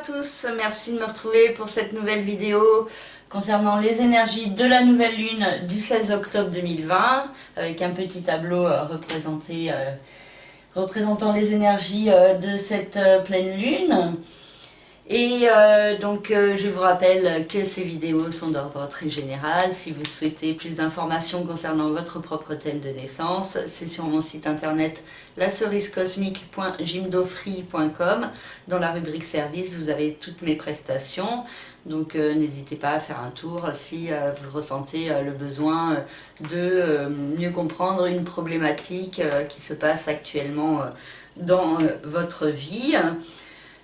tous, merci de me retrouver pour cette nouvelle vidéo concernant les énergies de la nouvelle lune du 16 octobre 2020 avec un petit tableau représentant les énergies de cette pleine lune. Et je vous rappelle que ces vidéos sont d'ordre très général. Si vous souhaitez plus d'informations concernant votre propre thème de naissance, c'est sur mon site internet lacerisecosmique.jimdofree.com. Dans la rubrique service, vous avez toutes mes prestations. Donc n'hésitez pas à faire un tour si vous ressentez le besoin de mieux comprendre une problématique qui se passe actuellement dans votre vie.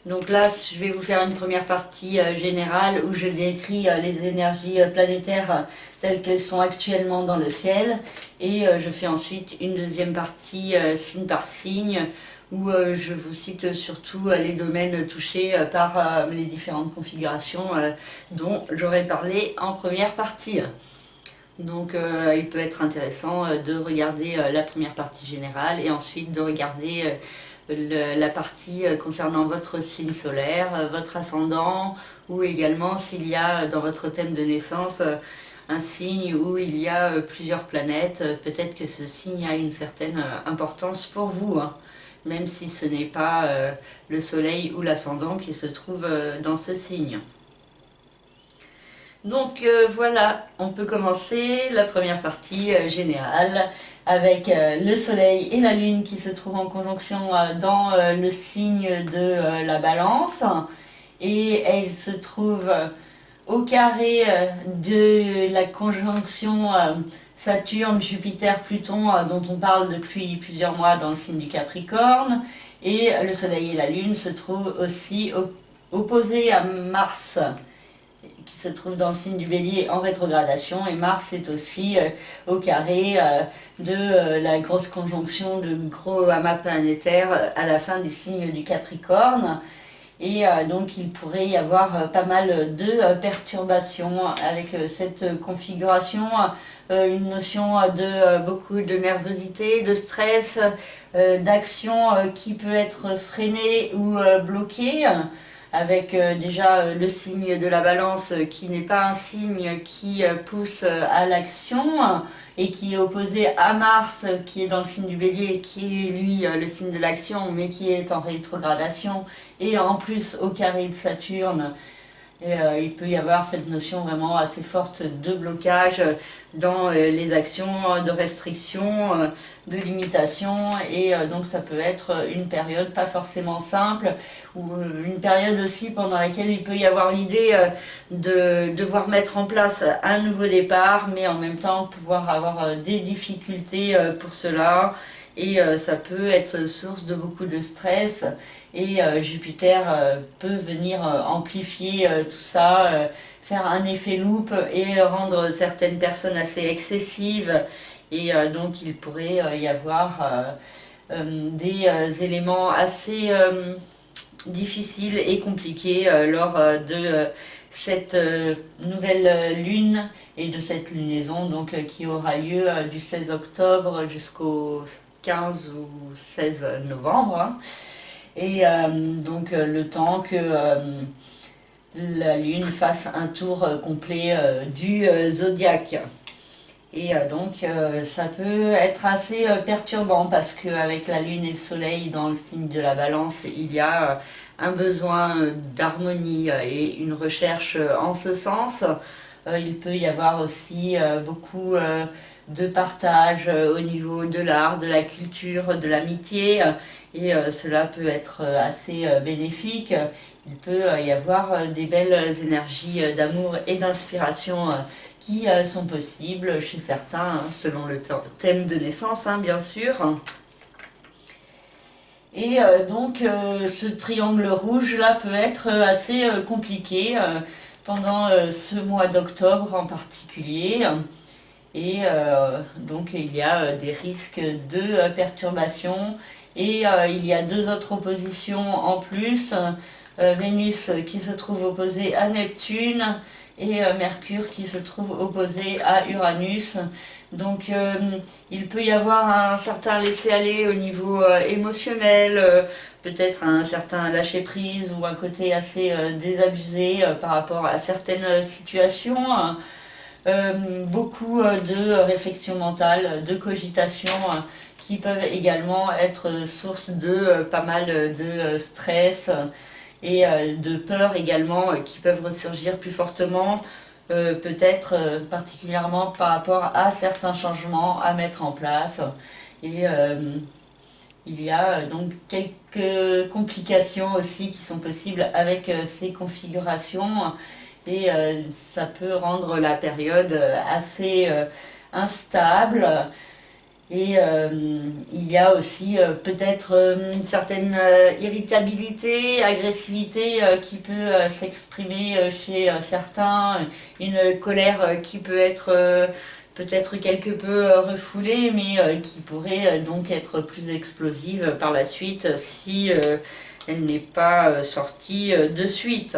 Donc là, je vais vous faire une première partie générale où je décris les énergies planétaires telles qu'elles sont actuellement dans le ciel. Et je fais ensuite une deuxième partie signe par signe où je vous cite surtout les domaines touchés par les différentes configurations dont j'aurais parlé en première partie. Donc il peut être intéressant de regarder la première partie générale et ensuite de regarder la partie concernant votre signe solaire, votre ascendant, ou également s'il y a dans votre thème de naissance un signe où il y a plusieurs planètes, peut-être que ce signe a une certaine importance pour vous, hein, même si ce n'est pas le soleil ou l'ascendant qui se trouve dans ce signe. Donc voilà, on peut commencer la première partie générale avec le soleil et la lune qui se trouvent en conjonction dans le signe de la balance, et elles se trouvent au carré de la conjonction Saturne-Jupiter-Pluton dont on parle depuis plusieurs mois dans le signe du Capricorne, et le soleil et la lune se trouvent aussi opposés à Mars qui se trouve dans le signe du Bélier en rétrogradation, et Mars est aussi au carré de la grosse conjonction de gros amas planétaires à la fin du signe du Capricorne. Et donc il pourrait y avoir pas mal de perturbations avec cette configuration, une notion de beaucoup de nervosité, de stress, d'action qui peut être freinée ou bloquée, avec déjà le signe de la balance qui n'est pas un signe qui pousse à l'action et qui est opposé à Mars qui est dans le signe du Bélier, qui est lui le signe de l'action mais qui est en rétrogradation, et en plus au carré de Saturne. Et il peut y avoir cette notion vraiment assez forte de blocage dans les actions, de restriction, de limitation, et donc ça peut être une période pas forcément simple, ou une période aussi pendant laquelle il peut y avoir l'idée de devoir mettre en place un nouveau départ, mais en même temps pouvoir avoir des difficultés pour cela, et ça peut être source de beaucoup de stress. Et Jupiter peut venir amplifier tout ça, faire un effet loupe et rendre certaines personnes assez excessives. Et donc il pourrait y avoir des éléments assez difficiles et compliqués lors de cette nouvelle lune et de cette lunaison donc, qui aura lieu du 16 octobre jusqu'au 15 ou 16 novembre. Hein. Et donc le temps que la lune fasse un tour complet du zodiaque. Et donc ça peut être assez perturbant parce qu'avec la lune et le soleil dans le signe de la balance, il y a un besoin d'harmonie et une recherche en ce sens. Il peut y avoir aussi beaucoup de partage au niveau de l'art, de la culture, de l'amitié, et cela peut être assez bénéfique. Il peut y avoir des belles énergies d'amour et d'inspiration qui sont possibles chez certains, hein, selon le thème de naissance, hein, bien sûr. Et donc ce triangle rouge là peut être assez compliqué pendant ce mois d'octobre en particulier. Et donc il y a des risques de perturbation, et il y a deux autres oppositions en plus, Vénus qui se trouve opposée à Neptune et Mercure qui se trouve opposé à Uranus. Donc il peut y avoir un certain laisser-aller au niveau émotionnel, peut-être un certain lâcher-prise ou un côté assez désabusé par rapport à certaines situations. Beaucoup de réflexion mentale, de cogitation qui peuvent également être source de pas mal de stress et de peur également qui peuvent ressurgir plus fortement, peut-être particulièrement par rapport à certains changements à mettre en place. Et il y a donc quelques complications aussi qui sont possibles avec ces configurations et ça peut rendre la période assez instable. Et il y a aussi peut-être une certaine irritabilité, agressivité qui peut s'exprimer chez certains, une colère qui peut être peut-être quelque peu refoulée, mais qui pourrait donc être plus explosive par la suite si elle n'est pas sortie de suite.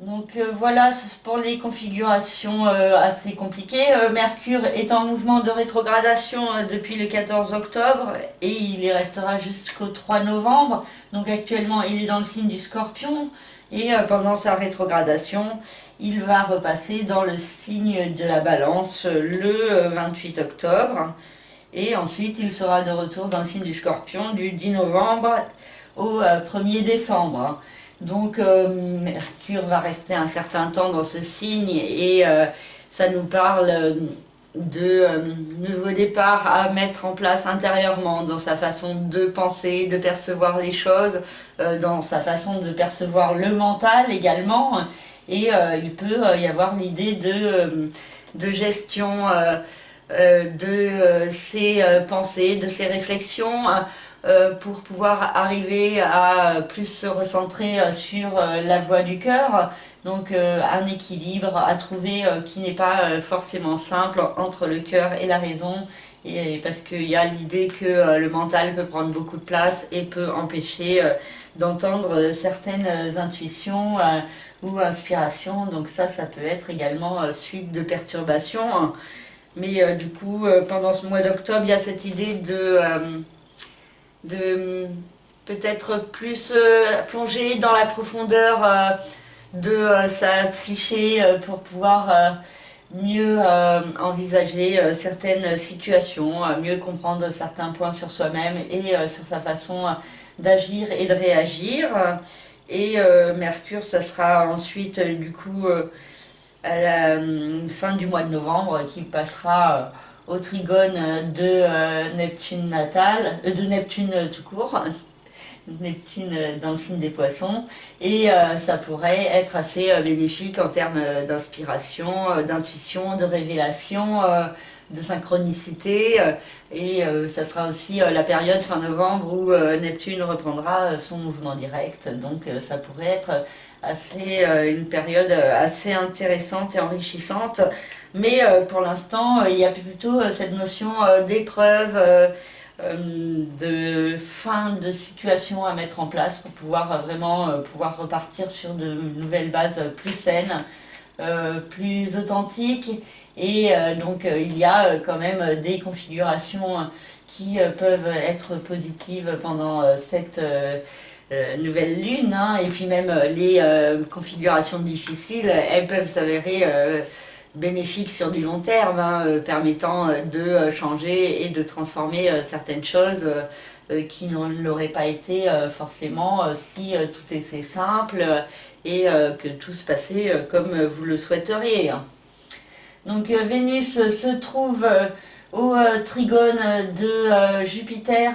Donc voilà pour les configurations assez compliquées. Mercure est en mouvement de rétrogradation depuis le 14 octobre et il y restera jusqu'au 3 novembre. Donc actuellement il est dans le signe du Scorpion et pendant sa rétrogradation il va repasser dans le signe de la Balance le 28 octobre. Et ensuite il sera de retour dans le signe du Scorpion du 10 novembre au 1er décembre. Donc Mercure va rester un certain temps dans ce signe et ça nous parle de nouveaux départs à mettre en place intérieurement dans sa façon de penser, de percevoir les choses, dans sa façon de percevoir le mental également. Et il peut y avoir l'idée de gestion de ses pensées, de ses réflexions, pour pouvoir arriver à plus se recentrer sur la voie du cœur. Donc un équilibre à trouver qui n'est pas forcément simple entre le cœur et la raison. Et parce qu'il y a l'idée que le mental peut prendre beaucoup de place et peut empêcher d'entendre certaines intuitions ou inspirations. Donc ça peut être également suite de perturbations. Mais du coup, pendant ce mois d'octobre, il y a cette idée de peut-être plus plonger dans la profondeur de sa psyché pour pouvoir mieux envisager certaines situations, mieux comprendre certains points sur soi-même et sur sa façon d'agir et de réagir. Et Mercure, ça sera ensuite du coup à la fin du mois de novembre qui passera au trigone de Neptune natal, de Neptune tout court, Neptune dans le signe des Poissons, et ça pourrait être assez bénéfique en termes d'inspiration, d'intuition, de révélation, de synchronicité, et ça sera aussi la période fin novembre où Neptune reprendra son mouvement direct, donc ça pourrait être une période assez intéressante et enrichissante. Mais pour l'instant, il y a plutôt cette notion d'épreuve, de fin de situation à mettre en place pour pouvoir vraiment pouvoir repartir sur de nouvelles bases plus saines, plus authentiques. Et donc il y a quand même des configurations qui peuvent être positives pendant cette nouvelle lune, hein, et puis même les configurations difficiles, elles peuvent s'avérer bénéfiques sur du long terme, hein, permettant de changer et de transformer certaines choses qui ne l'auraient pas été forcément si tout était simple et que tout se passait comme vous le souhaiteriez. Donc Vénus se trouve au trigone de Jupiter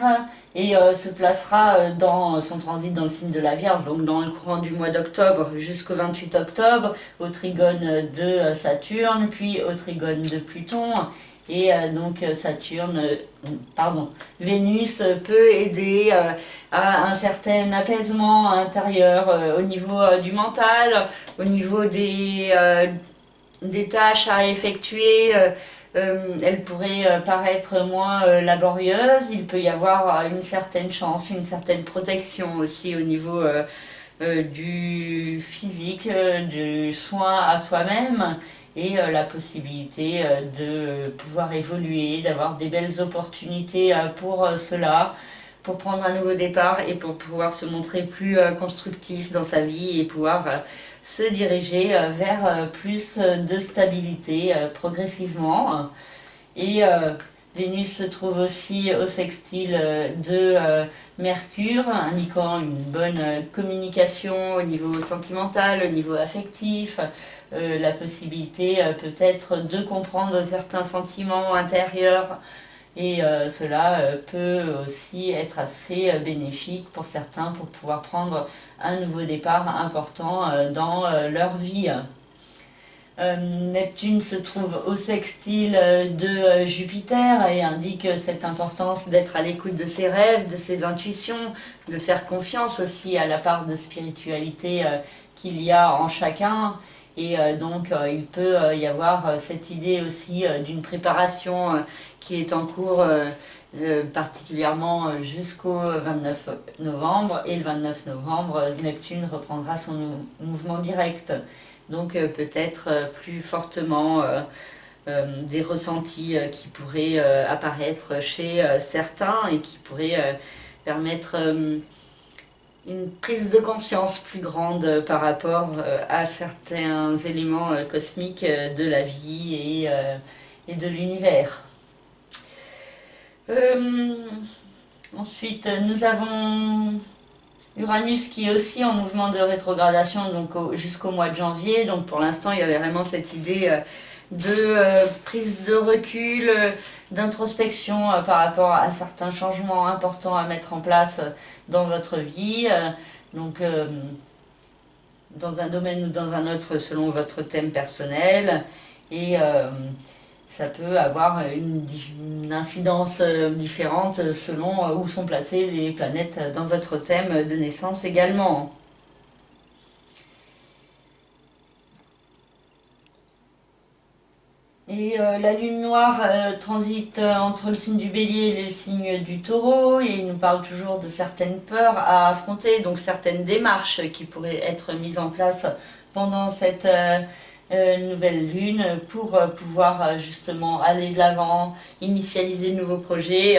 et se placera dans son transit dans le signe de la Vierge, donc dans le courant du mois d'octobre jusqu'au 28 octobre, au trigone de Saturne, puis au trigone de Pluton. Et donc Vénus peut aider à un certain apaisement intérieur au niveau du mental, au niveau des tâches à effectuer. Elle pourrait paraître moins laborieuse. Il peut y avoir une certaine chance, une certaine protection aussi au niveau du physique, du soin à soi-même et la possibilité de pouvoir évoluer, d'avoir des belles opportunités pour cela, pour prendre un nouveau départ et pour pouvoir se montrer plus constructif dans sa vie et pouvoir se diriger vers plus de stabilité progressivement. Et Vénus se trouve aussi au sextile de Mercure, indiquant une bonne communication au niveau sentimental, au niveau affectif, la possibilité peut-être de comprendre certains sentiments intérieurs. Et cela peut aussi être assez bénéfique pour certains pour pouvoir prendre un nouveau départ important dans leur vie. Neptune se trouve au sextile de Jupiter et indique cette importance d'être à l'écoute de ses rêves, de ses intuitions, de faire confiance aussi à la part de spiritualité qu'il y a en chacun. Et donc il peut y avoir cette idée aussi d'une préparation qui est en cours particulièrement jusqu'au 29 novembre. Et le 29 novembre, Neptune reprendra son mouvement direct. Donc peut-être plus fortement des ressentis qui pourraient apparaître chez certains et qui pourraient permettre une prise de conscience plus grande par rapport à certains éléments cosmiques de la vie et de l'univers. Ensuite, nous avons Uranus qui est aussi en mouvement de rétrogradation donc jusqu'au mois de janvier. Donc pour l'instant, il y avait vraiment cette idée de prise de recul, d'introspection par rapport à certains changements importants à mettre en place dans votre vie. Donc dans un domaine ou dans un autre selon votre thème personnel. Et ça peut avoir une incidence différente selon où sont placées les planètes dans votre thème de naissance également. Et la lune noire transite entre le signe du bélier et le signe du taureau, et il nous parle toujours de certaines peurs à affronter, donc certaines démarches qui pourraient être mises en place pendant cette nouvelle lune pour pouvoir justement aller de l'avant, initialiser de nouveaux projets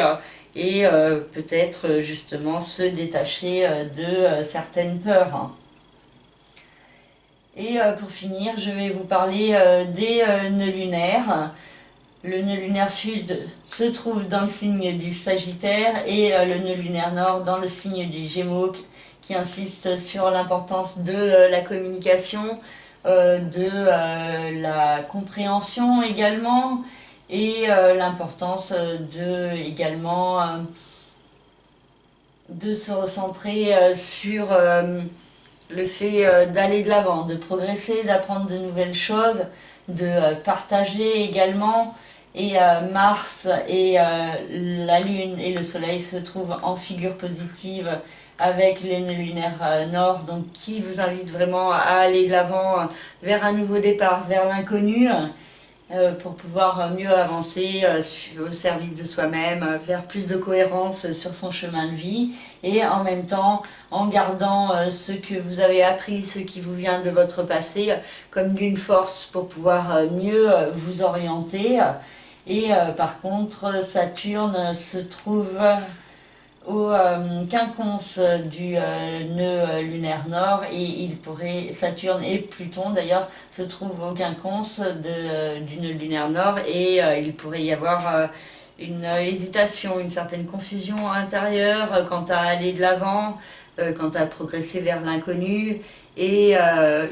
et peut-être justement se détacher de certaines peurs. Et pour finir, je vais vous parler des nœuds lunaires. Le nœud lunaire sud se trouve dans le signe du Sagittaire et le nœud lunaire nord dans le signe du Gémeaux, qui insiste sur l'importance de la communication, de la compréhension également, et l'importance également de se recentrer sur le fait d'aller de l'avant, de progresser, d'apprendre de nouvelles choses, de partager également. Et Mars et la Lune et le Soleil se trouvent en figure positive avec les nœuds lunaires nord, donc qui vous invite vraiment à aller de l'avant vers un nouveau départ, vers l'inconnu, pour pouvoir mieux avancer au service de soi-même, vers plus de cohérence sur son chemin de vie, et en même temps en gardant ce que vous avez appris, ce qui vous vient de votre passé, comme d'une force pour pouvoir mieux vous orienter. Et par contre, Saturne se trouve au quinconce du nœud lunaire nord, et Saturne et Pluton d'ailleurs se trouvent au quinconce du nœud lunaire nord, et il pourrait y avoir une hésitation, une certaine confusion intérieure quant à aller de l'avant, quant à progresser vers l'inconnu, et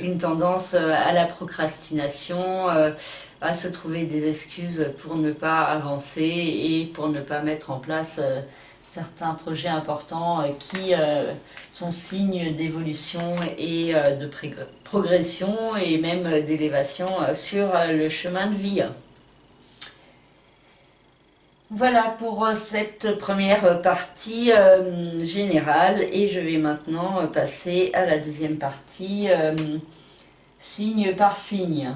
une tendance à la procrastination, à se trouver des excuses pour ne pas avancer et pour ne pas mettre en place certains projets importants qui sont signes d'évolution et de progression et même d'élévation sur le chemin de vie. Voilà pour cette première partie générale, et je vais maintenant passer à la deuxième partie, signe par signe.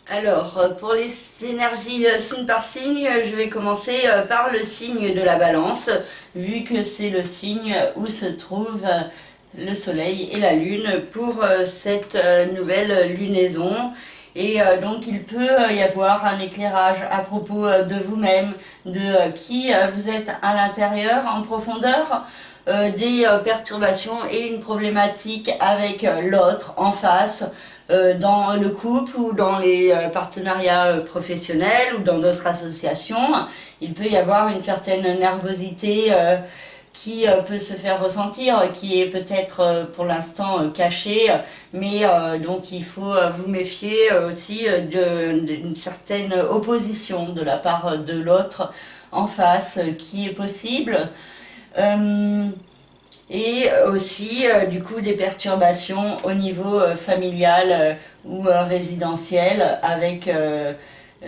Alors, pour les énergies signe par signe, je vais commencer par le signe de la Balance, vu que c'est le signe où se trouvent le Soleil et la Lune pour cette nouvelle lunaison. Et donc il peut y avoir un éclairage à propos de vous-même, de qui vous êtes à l'intérieur, en profondeur, des perturbations et une problématique avec l'autre en face, dans le couple ou dans les partenariats professionnels ou dans d'autres associations. Il peut y avoir une certaine nervosité qui peut se faire ressentir, qui est peut-être pour l'instant cachée, mais donc il faut vous méfier aussi d'une certaine opposition de la part de l'autre en face qui est possible. Et aussi du coup des perturbations au niveau familial ou résidentiel avec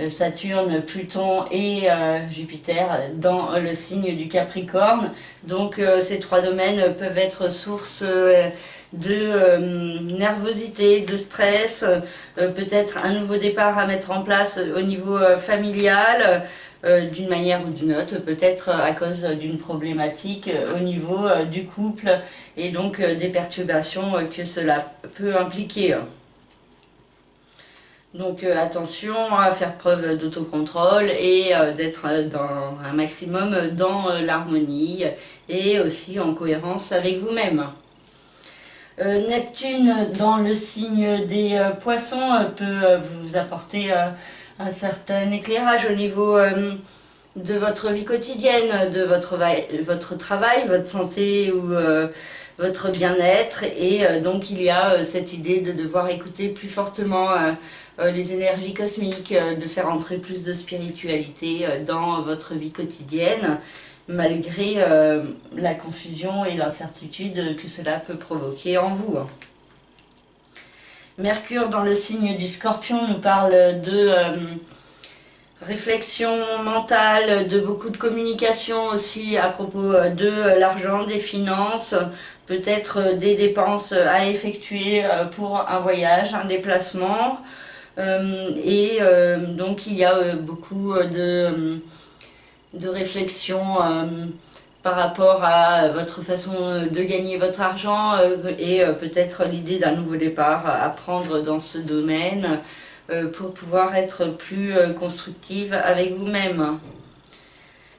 Saturne, Pluton et Jupiter dans le signe du Capricorne. Donc ces trois domaines peuvent être source de nervosité, de stress, peut-être un nouveau départ à mettre en place au niveau familial, d'une manière ou d'une autre, peut-être à cause d'une problématique au niveau du couple et donc des perturbations que cela peut impliquer. Donc attention à faire preuve d'autocontrôle et d'être dans un maximum dans l'harmonie et aussi en cohérence avec vous-même. Neptune dans le signe des poissons peut vous apporter un certain éclairage au niveau de votre vie quotidienne, de votre travail, votre santé ou votre bien-être. Et donc il y a cette idée de devoir écouter plus fortement les énergies cosmiques, de faire entrer plus de spiritualité dans votre vie quotidienne, malgré la confusion et l'incertitude que cela peut provoquer en vous. Mercure dans le signe du Scorpion nous parle de réflexion mentale, de beaucoup de communication aussi à propos de l'argent, des finances, peut-être des dépenses à effectuer pour un voyage, un déplacement. Donc il y a beaucoup de réflexion par rapport à votre façon de gagner votre argent et peut-être l'idée d'un nouveau départ à prendre dans ce domaine pour pouvoir être plus constructive avec vous-même.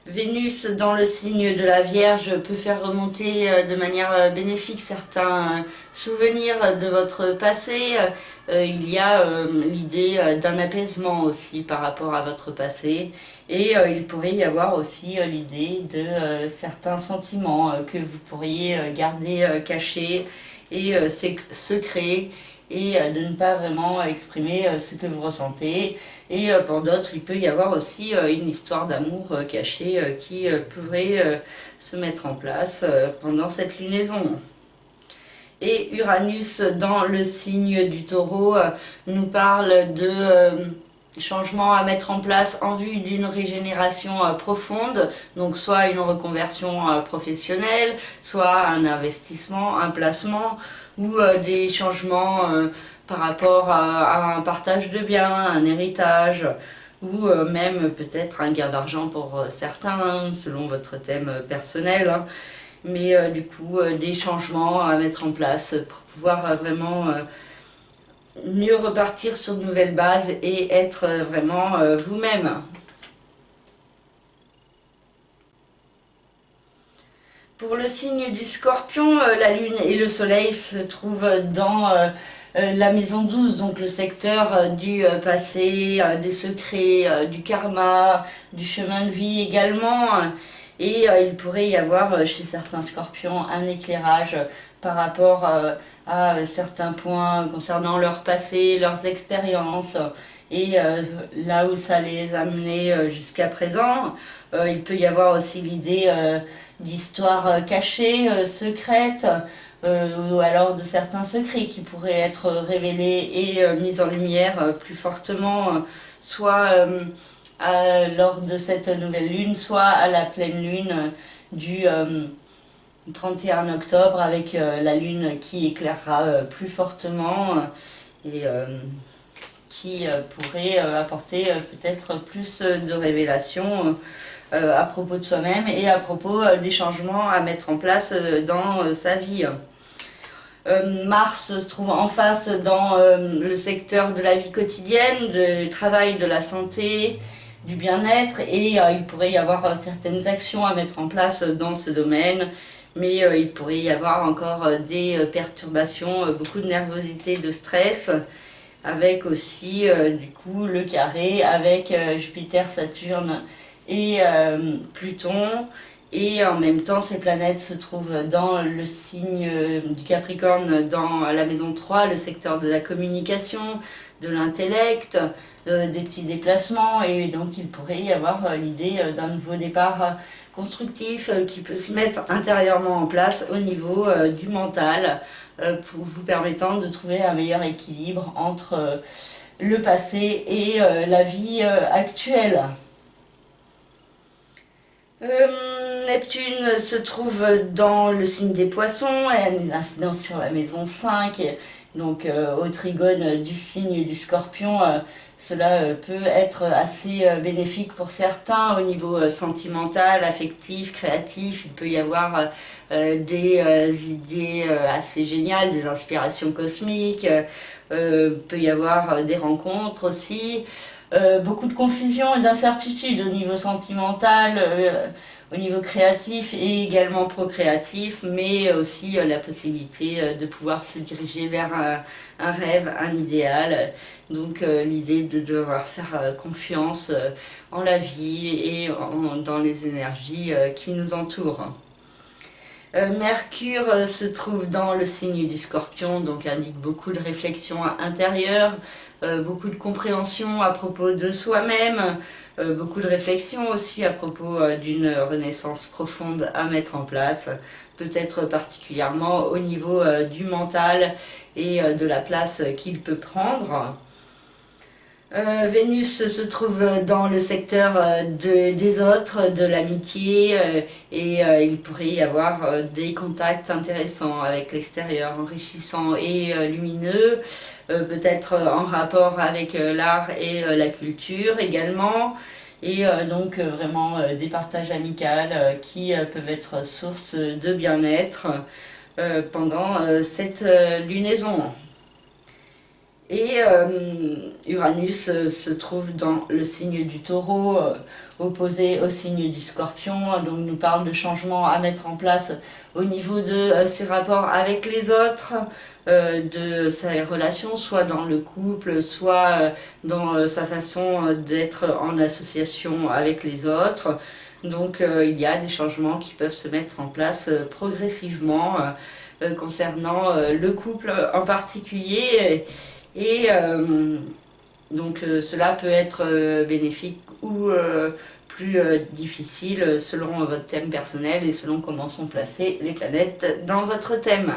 Vénus dans le signe de la Vierge peut faire remonter de manière bénéfique certains souvenirs de votre passé. Il y a l'idée d'un apaisement aussi par rapport à votre passé. Et il pourrait y avoir aussi l'idée de certains sentiments que vous pourriez garder cachés et secrets et de ne pas vraiment exprimer ce que vous ressentez. Et pour d'autres, il peut y avoir aussi une histoire d'amour cachée qui pourrait se mettre en place pendant cette lunaison. Et Uranus, dans le signe du Taureau, nous parle de changements à mettre en place en vue d'une régénération profonde, donc soit une reconversion professionnelle, soit un investissement, un placement, ou des changements par rapport à un partage de biens, un héritage, ou même peut-être un gain d'argent pour certains, selon votre thème personnel. Mais du coup, des changements à mettre en place pour pouvoir vraiment mieux repartir sur de nouvelles bases et être vraiment vous-même. Pour le signe du Scorpion, la Lune et le Soleil se trouvent dans la maison 12, donc le secteur du passé, des secrets, du karma, du chemin de vie également. Et il pourrait y avoir chez certains Scorpions un éclairage par rapport à certains points concernant leur passé, leurs expériences et là où ça les a menés jusqu'à présent. Il peut y avoir aussi l'idée d'histoires cachées, secrètes, ou alors de certains secrets qui pourraient être révélés et mis en lumière plus fortement, soit lors de cette nouvelle lune, soit à la pleine lune du 31 octobre avec la lune qui éclairera plus fortement et qui pourrait apporter peut-être plus de révélations à propos de soi-même et à propos des changements à mettre en place dans sa vie. Mars se trouve en face dans le secteur de la vie quotidienne, du travail, de la santé, du bien-être, et il pourrait y avoir certaines actions à mettre en place dans ce domaine, mais il pourrait y avoir encore des perturbations, beaucoup de nervosité, de stress, avec aussi du coup le carré avec Jupiter, Saturne et Pluton. Et en même temps, ces planètes se trouvent dans le signe du Capricorne, dans la maison 3, le secteur de la communication, de l'intellect, des petits déplacements. Et donc, il pourrait y avoir l'idée d'un nouveau départ constructif qui peut se mettre intérieurement en place au niveau du mental, vous permettant de trouver un meilleur équilibre entre le passé et la vie actuelle. Neptune se trouve dans le signe des poissons et a une incidence sur la maison 5, donc au trigone du signe du scorpion. Cela peut être assez bénéfique pour certains au niveau sentimental, affectif, créatif. Il peut y avoir des idées assez géniales, des inspirations cosmiques, peut y avoir des rencontres aussi. Beaucoup de confusion et d'incertitude au niveau sentimental, au niveau créatif et également procréatif, mais aussi la possibilité de pouvoir se diriger vers un rêve, un idéal. Donc l'idée de devoir faire confiance en la vie et dans les énergies qui nous entourent. Mercure se trouve dans le signe du Scorpion, donc indique beaucoup de réflexion intérieure, beaucoup de compréhension à propos de soi-même, beaucoup de réflexion aussi à propos d'une renaissance profonde à mettre en place, peut-être particulièrement au niveau du mental et de la place qu'il peut prendre. Vénus se trouve dans le secteur des autres, de l'amitié, et il pourrait y avoir des contacts intéressants avec l'extérieur, enrichissants et lumineux, peut-être en rapport avec l'art et la culture également, et donc vraiment des partages amicaux qui peuvent être source de bien-être pendant cette lunaison. Et Uranus se trouve dans le signe du Taureau, opposé au signe du Scorpion, donc nous parle de changements à mettre en place au niveau de ses rapports avec les autres, de ses relations, soit dans le couple, soit dans sa façon d'être en association avec les autres. Donc il y a des changements qui peuvent se mettre en place progressivement concernant le couple en particulier. Et donc cela peut être bénéfique ou plus difficile selon votre thème personnel et selon comment sont placées les planètes dans votre thème.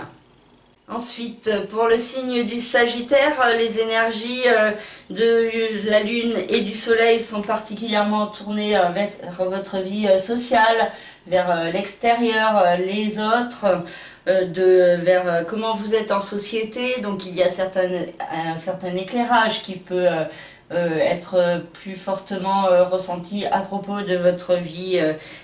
Ensuite, pour le signe du Sagittaire, les énergies de la Lune et du Soleil sont particulièrement tournées vers votre vie sociale, vers l'extérieur, les autres, vers comment vous êtes en société. Donc il y a un certain éclairage qui peut être plus fortement ressenti à propos de votre vie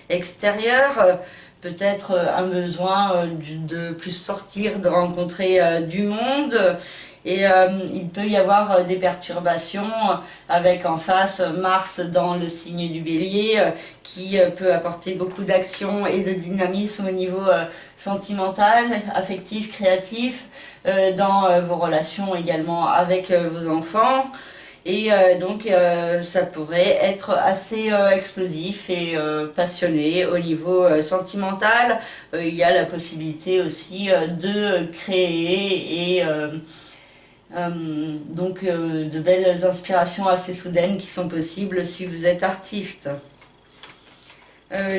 extérieure. Peut-être un besoin de plus sortir, de rencontrer du monde. Et il peut y avoir des perturbations avec en face Mars dans le signe du Bélier qui peut apporter beaucoup d'action et de dynamisme au niveau sentimental, affectif, créatif, dans vos relations également avec vos enfants. Et donc ça pourrait être assez explosif et passionné au niveau sentimental. Il y a la possibilité aussi de créer et donc de belles inspirations assez soudaines qui sont possibles si vous êtes artiste.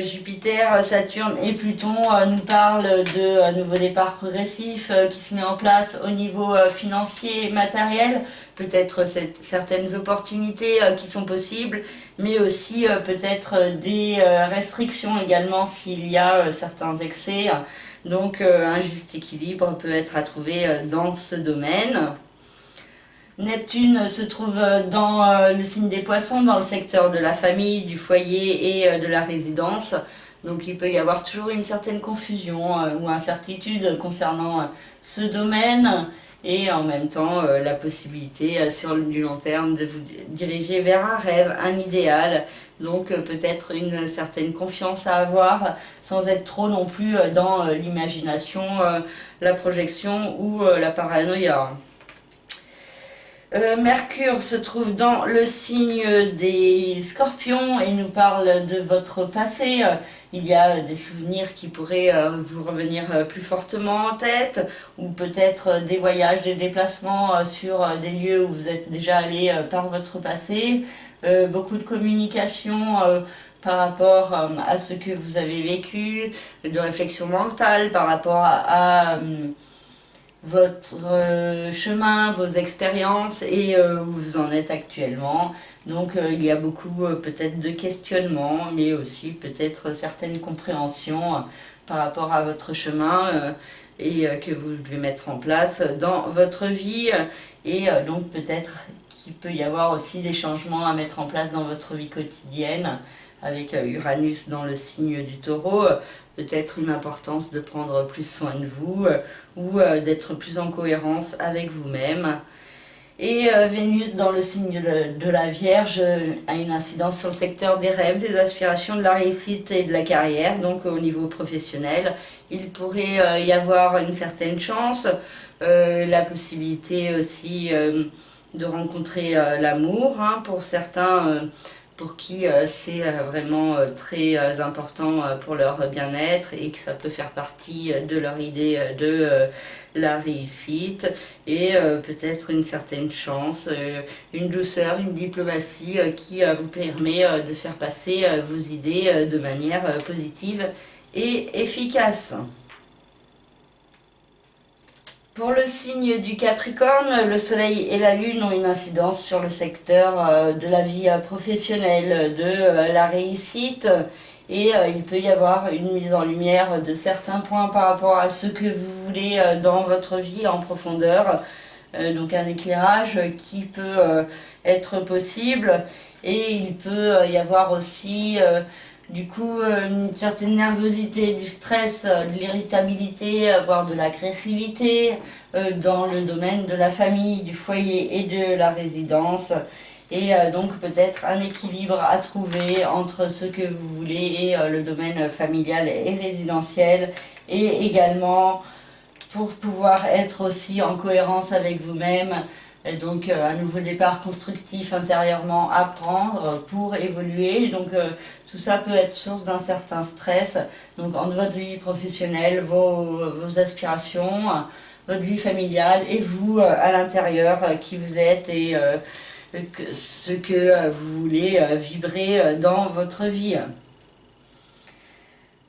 Jupiter, Saturne et Pluton nous parlent de nouveau départ progressif qui se met en place au niveau financier et matériel, peut-être certaines opportunités qui sont possibles, mais aussi peut-être des restrictions également s'il y a certains excès. Donc un juste équilibre peut être à trouver dans ce domaine. Neptune se trouve dans le signe des Poissons, dans le secteur de la famille, du foyer et de la résidence. Donc il peut y avoir toujours une certaine confusion ou incertitude concernant ce domaine et en même temps la possibilité sur du long terme de vous diriger vers un rêve, un idéal. Donc peut-être une certaine confiance à avoir sans être trop non plus dans l'imagination, la projection ou la paranoïa. Mercure se trouve dans le signe des Scorpions et nous parle de votre passé. Il y a des souvenirs qui pourraient vous revenir plus fortement en tête, ou peut-être des voyages, des déplacements sur des lieux où vous êtes déjà allé par votre passé. Beaucoup de communication par rapport à ce que vous avez vécu, de réflexion mentale par rapport à votre chemin, vos expériences et où vous en êtes actuellement. Donc il y a beaucoup peut-être de questionnements, mais aussi peut-être certaines compréhensions par rapport à votre chemin et que vous devez mettre en place dans votre vie. Et donc peut-être qu'il peut y avoir aussi des changements à mettre en place dans votre vie quotidienne avec Uranus dans le signe du Taureau, peut-être une importance de prendre plus soin de vous ou d'être plus en cohérence avec vous-même. Et Vénus dans le signe de la Vierge a une incidence sur le secteur des rêves, des aspirations, de la réussite et de la carrière. Donc au niveau professionnel, il pourrait y avoir une certaine chance, la possibilité aussi de rencontrer l'amour pour certains. Pour qui c'est vraiment très important pour leur bien-être et que ça peut faire partie de leur idée de la réussite et peut-être une certaine chance, une douceur, une diplomatie qui vous permet de faire passer vos idées de manière positive et efficace. Pour le signe du Capricorne, le Soleil et la Lune ont une incidence sur le secteur de la vie professionnelle, de la réussite, et il peut y avoir une mise en lumière de certains points par rapport à ce que vous voulez dans votre vie en profondeur. Donc un éclairage qui peut être possible, et il peut y avoir aussi du coup une certaine nervosité, du stress, de l'irritabilité, voire de l'agressivité dans le domaine de la famille, du foyer et de la résidence. Et donc peut-être un équilibre à trouver entre ce que vous voulez et le domaine familial et résidentiel, et également pour pouvoir être aussi en cohérence avec vous-même. Et donc un nouveau départ constructif intérieurement à prendre pour évoluer. Donc tout ça peut être source d'un certain stress. Donc entre votre vie professionnelle, vos aspirations, votre vie familiale et vous à l'intérieur, qui vous êtes et ce que vous voulez vibrer dans votre vie.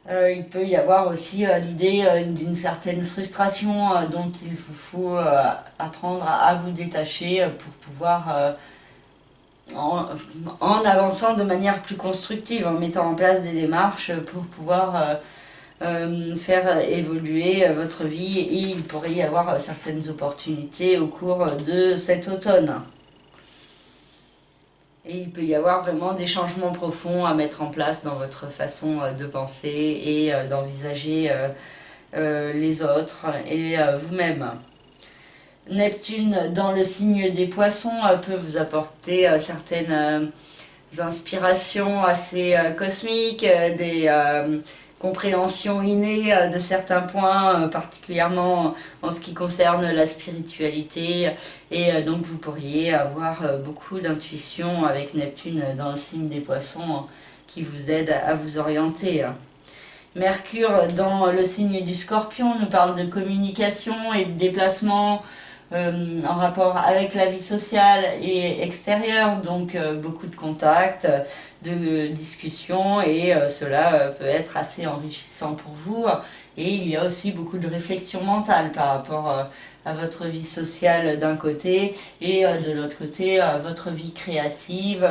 Il peut y avoir aussi l'idée d'une certaine frustration dont il vous faut apprendre à vous détacher pour pouvoir, en avançant de manière plus constructive, en mettant en place des démarches pour pouvoir faire évoluer votre vie, et il pourrait y avoir certaines opportunités au cours de cet automne. Et il peut y avoir vraiment des changements profonds à mettre en place dans votre façon de penser et d'envisager les autres et vous-même. Neptune dans le signe des Poissons peut vous apporter certaines inspirations assez cosmiques, des compréhension innée de certains points, particulièrement en ce qui concerne la spiritualité, et donc vous pourriez avoir beaucoup d'intuition avec Neptune dans le signe des Poissons qui vous aide à vous orienter. Mercure dans le signe du Scorpion nous parle de communication et de déplacement en rapport avec la vie sociale et extérieure, donc beaucoup de contacts, de discussions, et cela peut être assez enrichissant pour vous. Et il y a aussi beaucoup de réflexion mentale par rapport à votre vie sociale d'un côté, et de l'autre côté votre vie créative,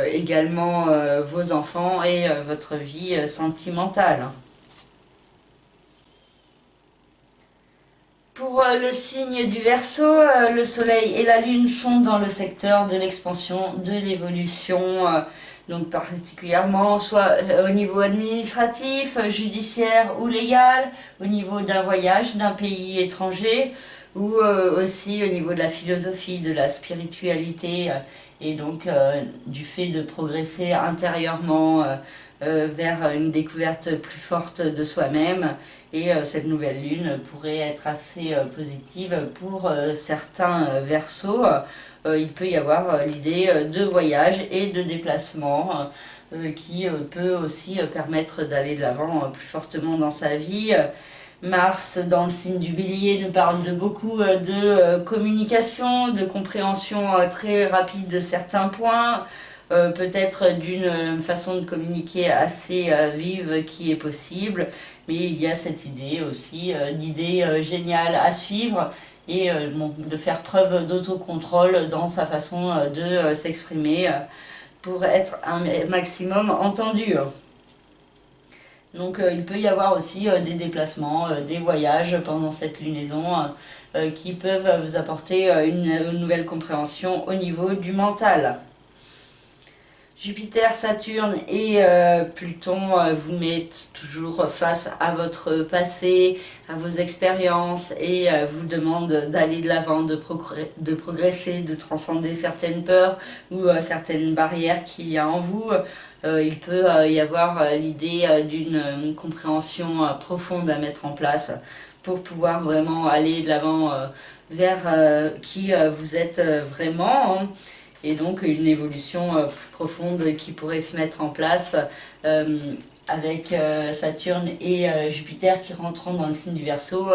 également vos enfants et votre vie sentimentale. Pour le signe du Verseau, le Soleil et la Lune sont dans le secteur de l'expansion, de l'évolution, donc particulièrement soit au niveau administratif, judiciaire ou légal, au niveau d'un voyage d'un pays étranger, ou aussi au niveau de la philosophie, de la spiritualité, et donc du fait de progresser intérieurement vers une découverte plus forte de soi-même. Et cette nouvelle lune pourrait être assez positive pour certains Verseaux. Il peut y avoir l'idée de voyage et de déplacement qui peut aussi permettre d'aller de l'avant plus fortement dans sa vie. Mars, dans le signe du Bélier, nous parle de beaucoup de communication, de compréhension très rapide de certains points, peut-être d'une façon de communiquer assez vive qui est possible, mais il y a cette idée aussi d'idée géniale à suivre et de faire preuve d'autocontrôle dans sa façon de s'exprimer pour être un maximum entendu. Donc il peut y avoir aussi des déplacements, des voyages pendant cette lunaison qui peuvent vous apporter une nouvelle compréhension au niveau du mental. Jupiter, Saturne et Pluton vous mettent toujours face à votre passé, à vos expériences et vous demandent d'aller de l'avant, de progresser, de transcender certaines peurs ou certaines barrières qu'il y a en vous. Il peut y avoir l'idée d'une compréhension profonde à mettre en place pour pouvoir vraiment aller de l'avant vers qui vous êtes vraiment. Et donc une évolution plus profonde qui pourrait se mettre en place avec Saturne et Jupiter qui rentreront dans le signe du Verseau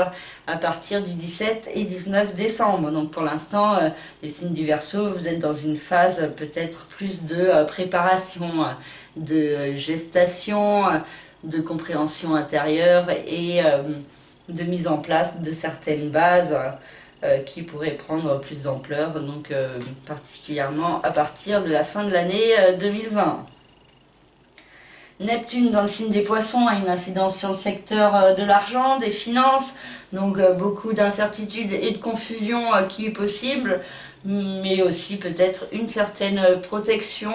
à partir du 17 et 19 décembre. Donc pour l'instant, les signes du Verseau, vous êtes dans une phase peut-être plus de préparation, de gestation, de compréhension intérieure et de mise en place de certaines bases qui pourrait prendre plus d'ampleur, donc particulièrement à partir de la fin de l'année 2020. Neptune dans le signe des Poissons a une incidence sur le secteur de l'argent, des finances, donc beaucoup d'incertitudes et de confusion qui est possible, mais aussi peut-être une certaine protection,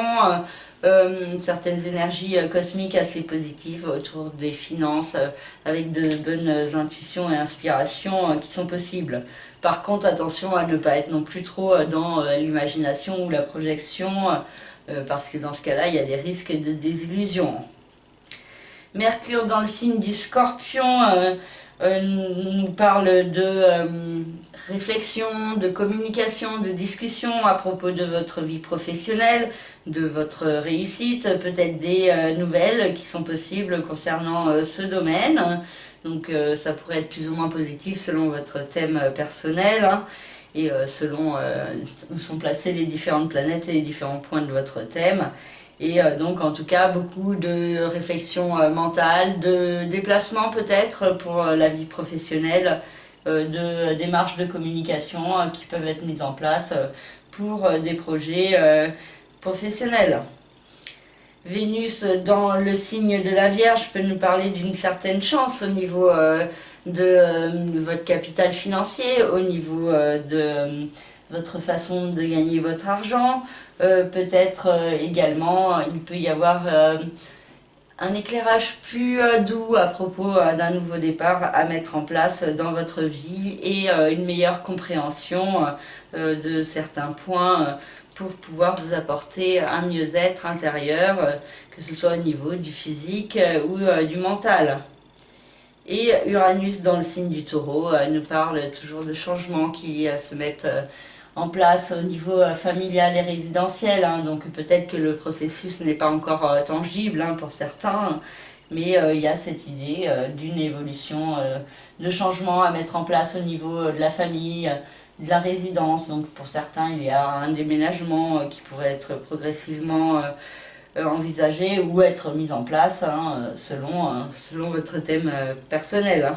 certaines énergies cosmiques assez positives autour des finances, avec de bonnes intuitions et inspirations qui sont possibles. Par contre, attention à ne pas être non plus trop dans l'imagination ou la projection, parce que dans ce cas-là, il y a des risques de désillusion. Mercure dans le signe du Scorpion nous parle de réflexion, de communication, de discussion à propos de votre vie professionnelle, de votre réussite, peut-être des nouvelles qui sont possibles concernant ce domaine. Donc ça pourrait être plus ou moins positif selon votre thème personnel et selon où sont placées les différentes planètes et les différents points de votre thème. Et donc en tout cas beaucoup de réflexion mentale, de déplacement peut-être pour la vie professionnelle, de démarches de communication qui peuvent être mises en place pour des projets professionnels. Vénus dans le signe de la Vierge peut nous parler d'une certaine chance au niveau de votre capital financier, au niveau de votre façon de gagner votre argent. Peut-être également, il peut y avoir un éclairage plus doux à propos d'un nouveau départ à mettre en place dans votre vie et une meilleure compréhension de certains points pour pouvoir vous apporter un mieux-être intérieur, que ce soit au niveau du physique ou du mental. Et Uranus dans le signe du Taureau nous parle toujours de changements qui se mettent en place au niveau familial et résidentiel, donc peut-être que le processus n'est pas encore tangible pour certains, mais il y a cette idée d'une évolution, de changement à mettre en place au niveau de la famille, de la résidence. Donc pour certains, il y a un déménagement qui pourrait être progressivement envisagé ou être mis en place selon votre thème personnel.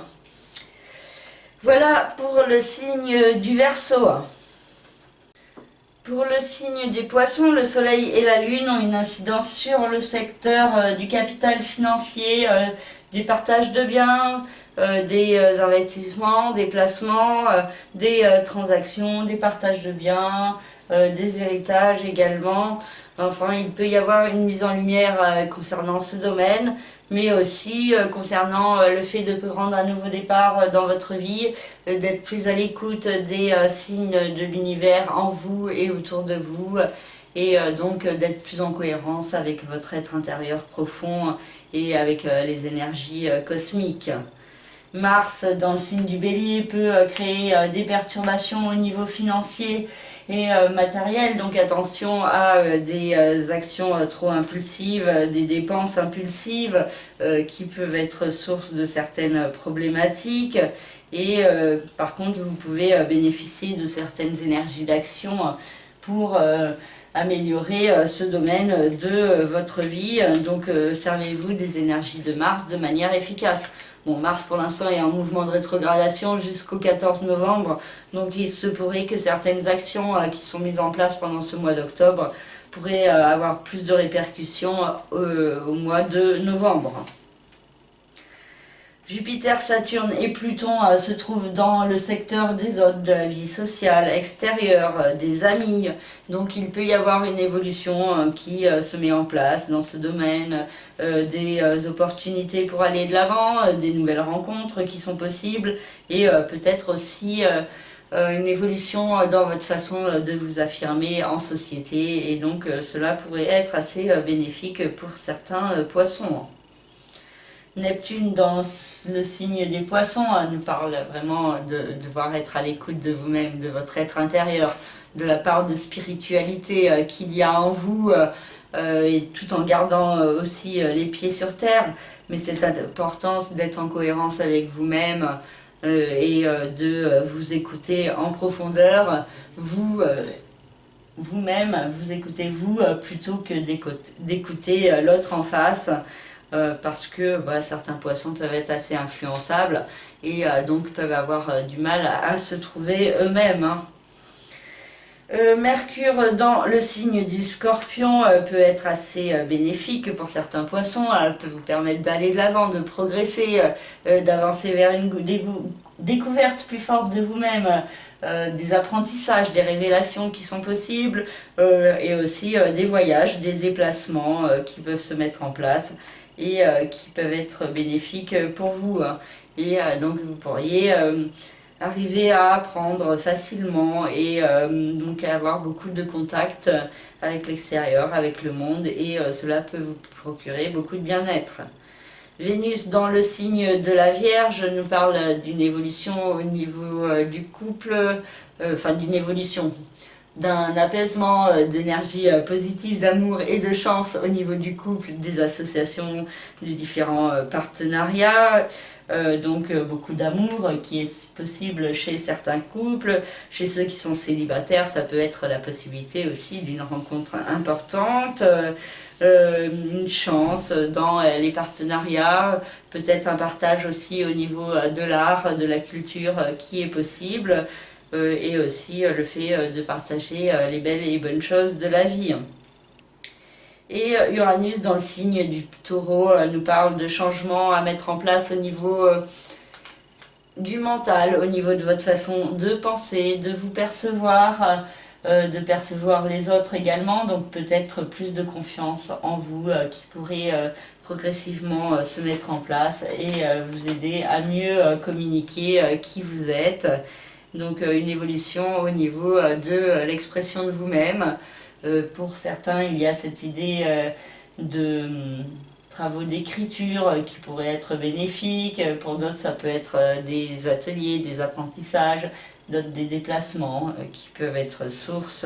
Voilà pour le signe du Verseau. Pour le signe des Poissons, le Soleil et la Lune ont une incidence sur le secteur du capital financier, des partages de biens, des investissements, des placements, des transactions, des partages de biens, des héritages également. Enfin, il peut y avoir une mise en lumière concernant ce domaine, mais aussi concernant le fait de prendre un nouveau départ dans votre vie, d'être plus à l'écoute des signes de l'univers en vous et autour de vous, et donc d'être plus en cohérence avec votre être intérieur profond et avec les énergies cosmiques. Mars, dans le signe du Bélier, peut créer des perturbations au niveau financier et matériel, donc attention à des actions trop impulsives, des dépenses impulsives qui peuvent être source de certaines problématiques. Et par contre, vous pouvez bénéficier de certaines énergies d'action pour améliorer ce domaine de votre vie. Donc servez-vous des énergies de Mars de manière efficace. Bon, Mars pour l'instant est en mouvement de rétrogradation jusqu'au 14 novembre, donc il se pourrait que certaines actions qui sont mises en place pendant ce mois d'octobre pourraient avoir plus de répercussions au mois de novembre. Jupiter, Saturne et Pluton se trouvent dans le secteur des autres, de la vie sociale, extérieure, des amis. Donc il peut y avoir une évolution qui se met en place dans ce domaine, des opportunités pour aller de l'avant, des nouvelles rencontres qui sont possibles et peut-être aussi une évolution dans votre façon de vous affirmer en société. Et donc cela pourrait être assez bénéfique pour certains poissons. Neptune dans le signe des poissons nous parle vraiment de devoir être à l'écoute de vous-même, de votre être intérieur, de la part de spiritualité qu'il y a en vous, et tout en gardant aussi les pieds sur terre. Mais cette importance d'être en cohérence avec vous-même et de vous écouter en profondeur, vous-même, vous écoutez vous plutôt que d'écouter l'autre en face. Parce que voilà, certains poissons peuvent être assez influençables et donc peuvent avoir du mal à se trouver eux-mêmes. Hein. Mercure dans le signe du Scorpion peut être assez bénéfique pour certains poissons, peut vous permettre d'aller de l'avant, de progresser, d'avancer vers une découverte plus forte de vous-même, des apprentissages, des révélations qui sont possibles, et aussi des voyages, des déplacements qui peuvent se mettre en place et qui peuvent être bénéfiques pour vous. Hein. Et donc vous pourriez arriver à apprendre facilement et donc avoir beaucoup de contacts avec l'extérieur, avec le monde, et cela peut vous procurer beaucoup de bien-être. Vénus dans le signe de la Vierge nous parle d'une évolution au niveau du couple, enfin d'une évolution, d'un apaisement, d'énergie positive, d'amour et de chance au niveau du couple, des associations, des différents partenariats. Donc beaucoup d'amour qui est possible chez certains couples, chez ceux qui sont célibataires, ça peut être la possibilité aussi d'une rencontre importante, une chance dans les partenariats, peut-être un partage aussi au niveau de l'art, de la culture qui est possible, et aussi le fait de partager les belles et bonnes choses de la vie. Et Uranus dans le signe du Taureau nous parle de changements à mettre en place au niveau du mental, au niveau de votre façon de penser, de vous percevoir, de percevoir les autres également, donc peut-être plus de confiance en vous qui pourrait progressivement se mettre en place et vous aider à mieux communiquer qui vous êtes. Donc une évolution au niveau de l'expression de vous-même. Pour certains, il y a cette idée de travaux d'écriture qui pourraient être bénéfiques. Pour d'autres, ça peut être des ateliers, des apprentissages, d'autres des déplacements qui peuvent être source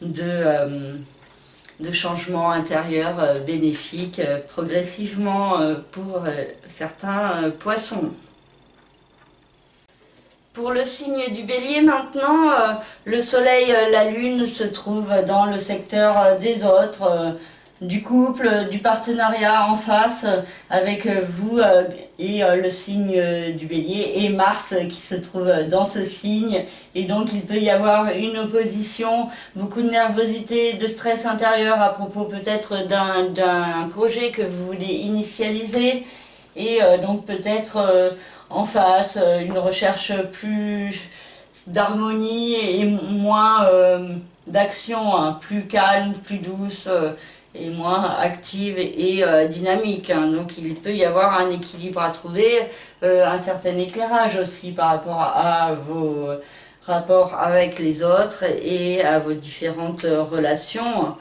de changements intérieurs bénéfiques progressivement pour certains poissons. Pour le signe du Bélier maintenant, le Soleil, la Lune se trouvent dans le secteur des autres, du couple, du partenariat en face avec vous et le signe du Bélier et Mars qui se trouve dans ce signe. Et donc il peut y avoir une opposition, beaucoup de nervosité, de stress intérieur à propos peut-être d'un projet que vous voulez initialiser. Et donc peut-être en face une recherche plus d'harmonie et moins d'action, hein, plus calme, plus douce et moins active et dynamique. Hein. Donc il peut y avoir un équilibre à trouver, un certain éclairage aussi par rapport à vos rapports avec les autres et à vos différentes relations.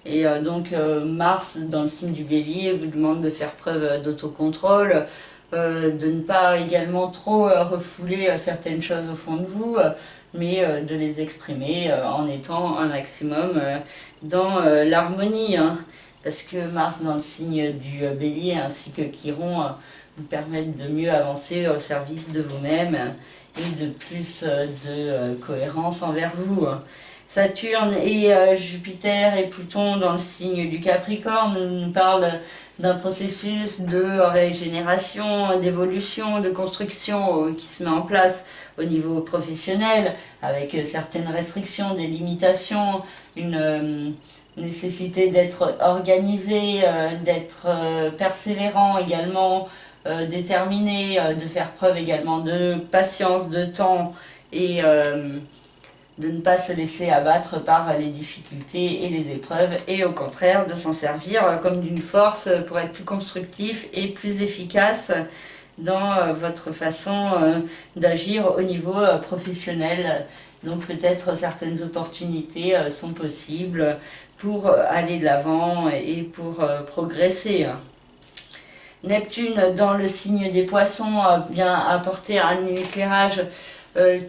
Et donc Mars dans le signe du Bélier vous demande de faire preuve d'autocontrôle, de ne pas également trop refouler certaines choses au fond de vous, mais de les exprimer en étant un maximum dans l'harmonie. Hein, parce que Mars dans le signe du Bélier ainsi que Chiron vous permettent de mieux avancer au service de vous-même et de plus de cohérence envers vous. Saturne et Jupiter et Pluton dans le signe du Capricorne nous parlent d'un processus de régénération, d'évolution, de construction qui se met en place au niveau professionnel, avec certaines restrictions, des limitations, une nécessité d'être organisé, d'être persévérant également, déterminé, de faire preuve également de patience, de temps et de ne pas se laisser abattre par les difficultés et les épreuves et au contraire de s'en servir comme d'une force pour être plus constructif et plus efficace dans votre façon d'agir au niveau professionnel. Donc peut-être certaines opportunités sont possibles pour aller de l'avant et pour progresser. Neptune dans le signe des poissons vient apporter un éclairage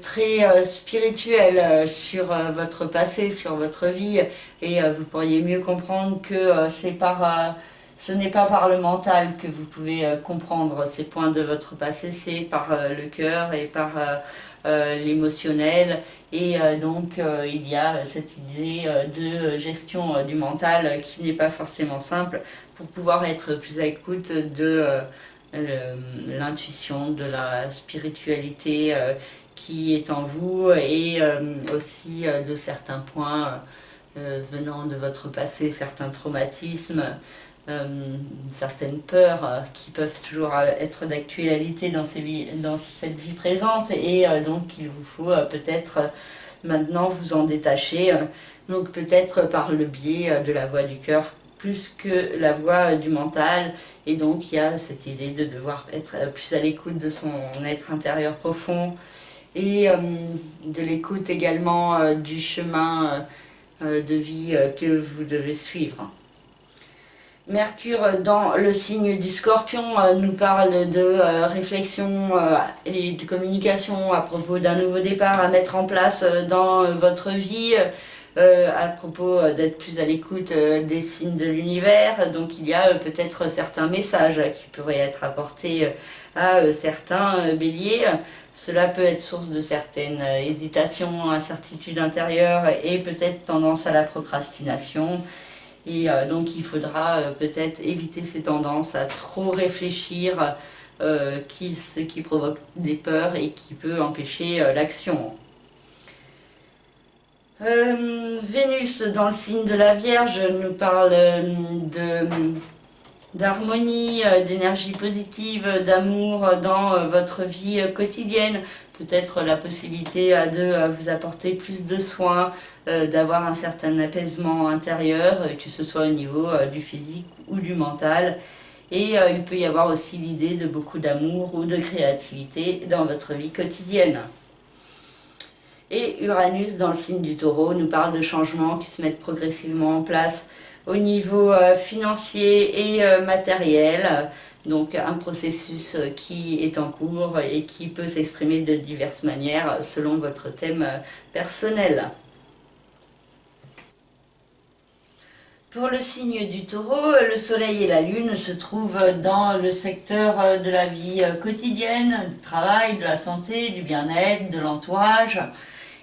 très spirituel sur votre passé, sur votre vie, et vous pourriez mieux comprendre que ce n'est pas par le mental que vous pouvez comprendre ces points de votre passé, c'est par le cœur et par l'émotionnel, et donc il y a cette idée de gestion du mental qui n'est pas forcément simple pour pouvoir être plus à l'écoute de l'intuition, de la spiritualité qui est en vous et aussi de certains points venant de votre passé, certains traumatismes, certaines peurs qui peuvent toujours être d'actualité dans cette vie présente et donc il vous faut peut-être maintenant vous en détacher, donc peut-être par le biais de la voix du cœur plus que la voix du mental, et donc il y a cette idée de devoir être plus à l'écoute de son être intérieur profond et de l'écoute également du chemin de vie que vous devez suivre. Mercure dans le signe du Scorpion nous parle de réflexion et de communication à propos d'un nouveau départ à mettre en place dans votre vie, à propos d'être plus à l'écoute des signes de l'univers. Donc il y a peut-être certains messages qui pourraient être apportés à certains béliers. Cela peut être source de certaines hésitations, incertitudes intérieures et peut-être tendance à la procrastination. Et donc il faudra peut-être éviter ces tendances à trop réfléchir, ce qui provoque des peurs et qui peut empêcher l'action. Vénus dans le signe de la Vierge nous parle d'harmonie, d'énergie positive, d'amour dans votre vie quotidienne. Peut-être la possibilité de vous apporter plus de soins, d'avoir un certain apaisement intérieur, que ce soit au niveau du physique ou du mental. Et il peut y avoir aussi l'idée de beaucoup d'amour ou de créativité dans votre vie quotidienne. Et Uranus dans le signe du Taureau nous parle de changements qui se mettent progressivement en place au niveau financier et matériel. Donc un processus qui est en cours et qui peut s'exprimer de diverses manières selon votre thème personnel. Pour le signe du Taureau, le Soleil et la Lune se trouvent dans le secteur de la vie quotidienne, du travail, de la santé, du bien-être, de l'entourage.